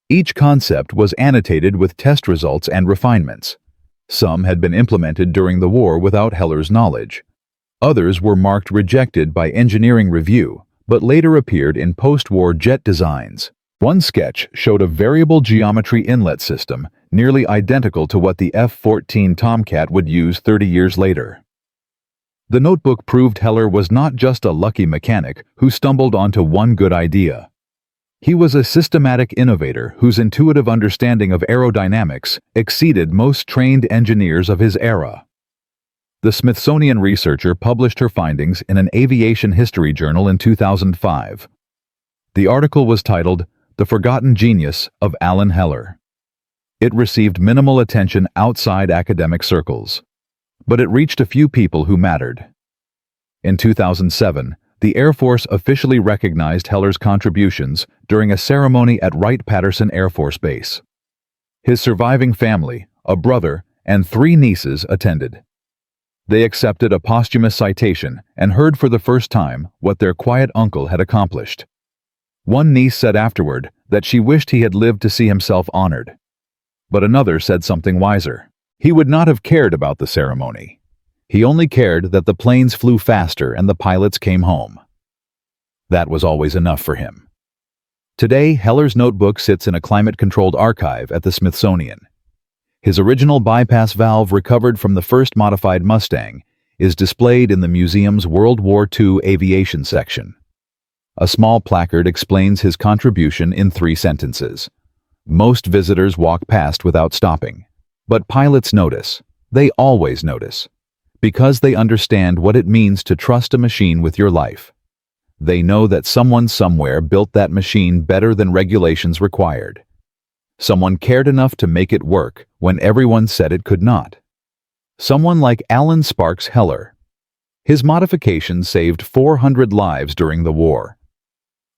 Each concept was annotated with test results and refinements. Some had been implemented during the war without Heller's knowledge. Others were marked rejected by engineering review, but later appeared in post-war jet designs. One sketch showed a variable geometry inlet system nearly identical to what the F-14 Tomcat would use 30 years later. The notebook proved Heller was not just a lucky mechanic who stumbled onto one good idea. He was a systematic innovator whose intuitive understanding of aerodynamics exceeded most trained engineers of his era. The Smithsonian researcher published her findings in an aviation history journal in 2005. The article was titled, "The Forgotten Genius of Alan Heller." It received minimal attention outside academic circles, but it reached a few people who mattered. In 2007, the Air Force officially recognized Heller's contributions during a ceremony at Wright-Patterson Air Force Base. His surviving family, a brother, and 3 nieces attended. They accepted a posthumous citation and heard for the first time what their quiet uncle had accomplished. One niece said afterward that she wished he had lived to see himself honored. But another said something wiser. He would not have cared about the ceremony. He only cared that the planes flew faster and the pilots came home. That was always enough for him. Today, Heller's notebook sits in a climate-controlled archive at the Smithsonian. His original bypass valve recovered from the first modified Mustang is displayed in the museum's World War II aviation section. A small placard explains his contribution in 3 sentences. Most visitors walk past without stopping. But pilots notice. They always notice. Because they understand what it means to trust a machine with your life. They know that someone somewhere built that machine better than regulations required. Someone cared enough to make it work when everyone said it could not. Someone like Alan Sparks Heller. His modifications saved 400 lives during the war.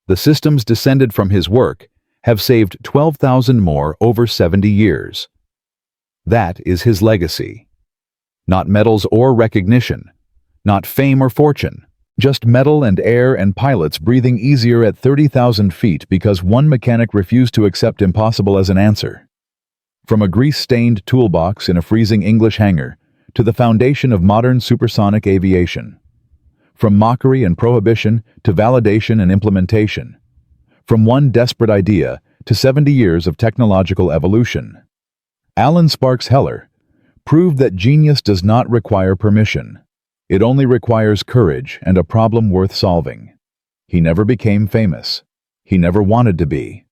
The systems descended from his work have saved 12,000 more over 70 years. That is his legacy. Not medals or recognition, not fame or fortune, just metal and air and pilots breathing easier at 30,000 feet because one mechanic refused to accept impossible as an answer. From a grease-stained toolbox in a freezing English hangar to the foundation of modern supersonic aviation. From mockery and prohibition to validation and implementation. From one desperate idea to 70 years of technological evolution. Alan Sparks Heller proved that genius does not require permission. It only requires courage and a problem worth solving. He never became famous. He never wanted to be.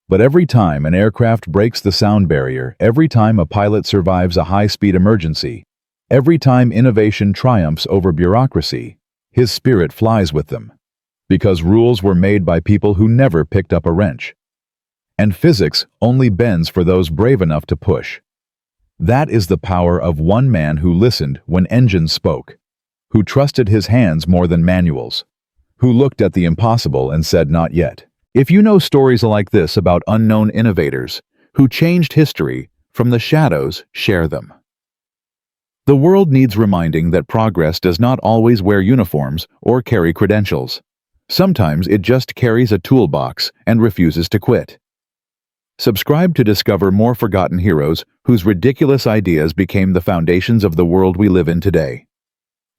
But every time an aircraft breaks the sound barrier, every time a pilot survives a high-speed emergency, every time innovation triumphs over bureaucracy, his spirit flies with them. Because rules were made by people who never picked up a wrench. and physics only bends for those brave enough to push. That is the power of one man who listened when engines spoke, who trusted his hands more than manuals, who looked at the impossible and said not yet. If you know stories like this about unknown innovators who changed history from the shadows, share them. The world needs reminding that progress does not always wear uniforms or carry credentials. Sometimes it just carries a toolbox and refuses to quit. Subscribe to discover more forgotten heroes whose ridiculous ideas became the foundations of the world we live in today.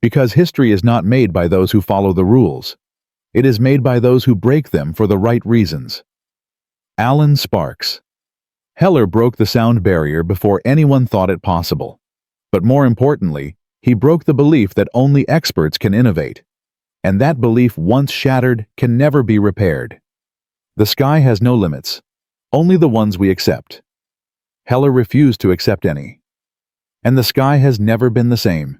Because history is not made by those who follow the rules. It is made by those who break them for the right reasons. Alan Sparks. Heller broke the sound barrier before anyone thought it possible. But more importantly, he broke the belief that only experts can innovate. And that belief, once shattered, can never be repaired. The sky has no limits, only the ones we accept. Heller refused to accept any. And the sky has never been the same.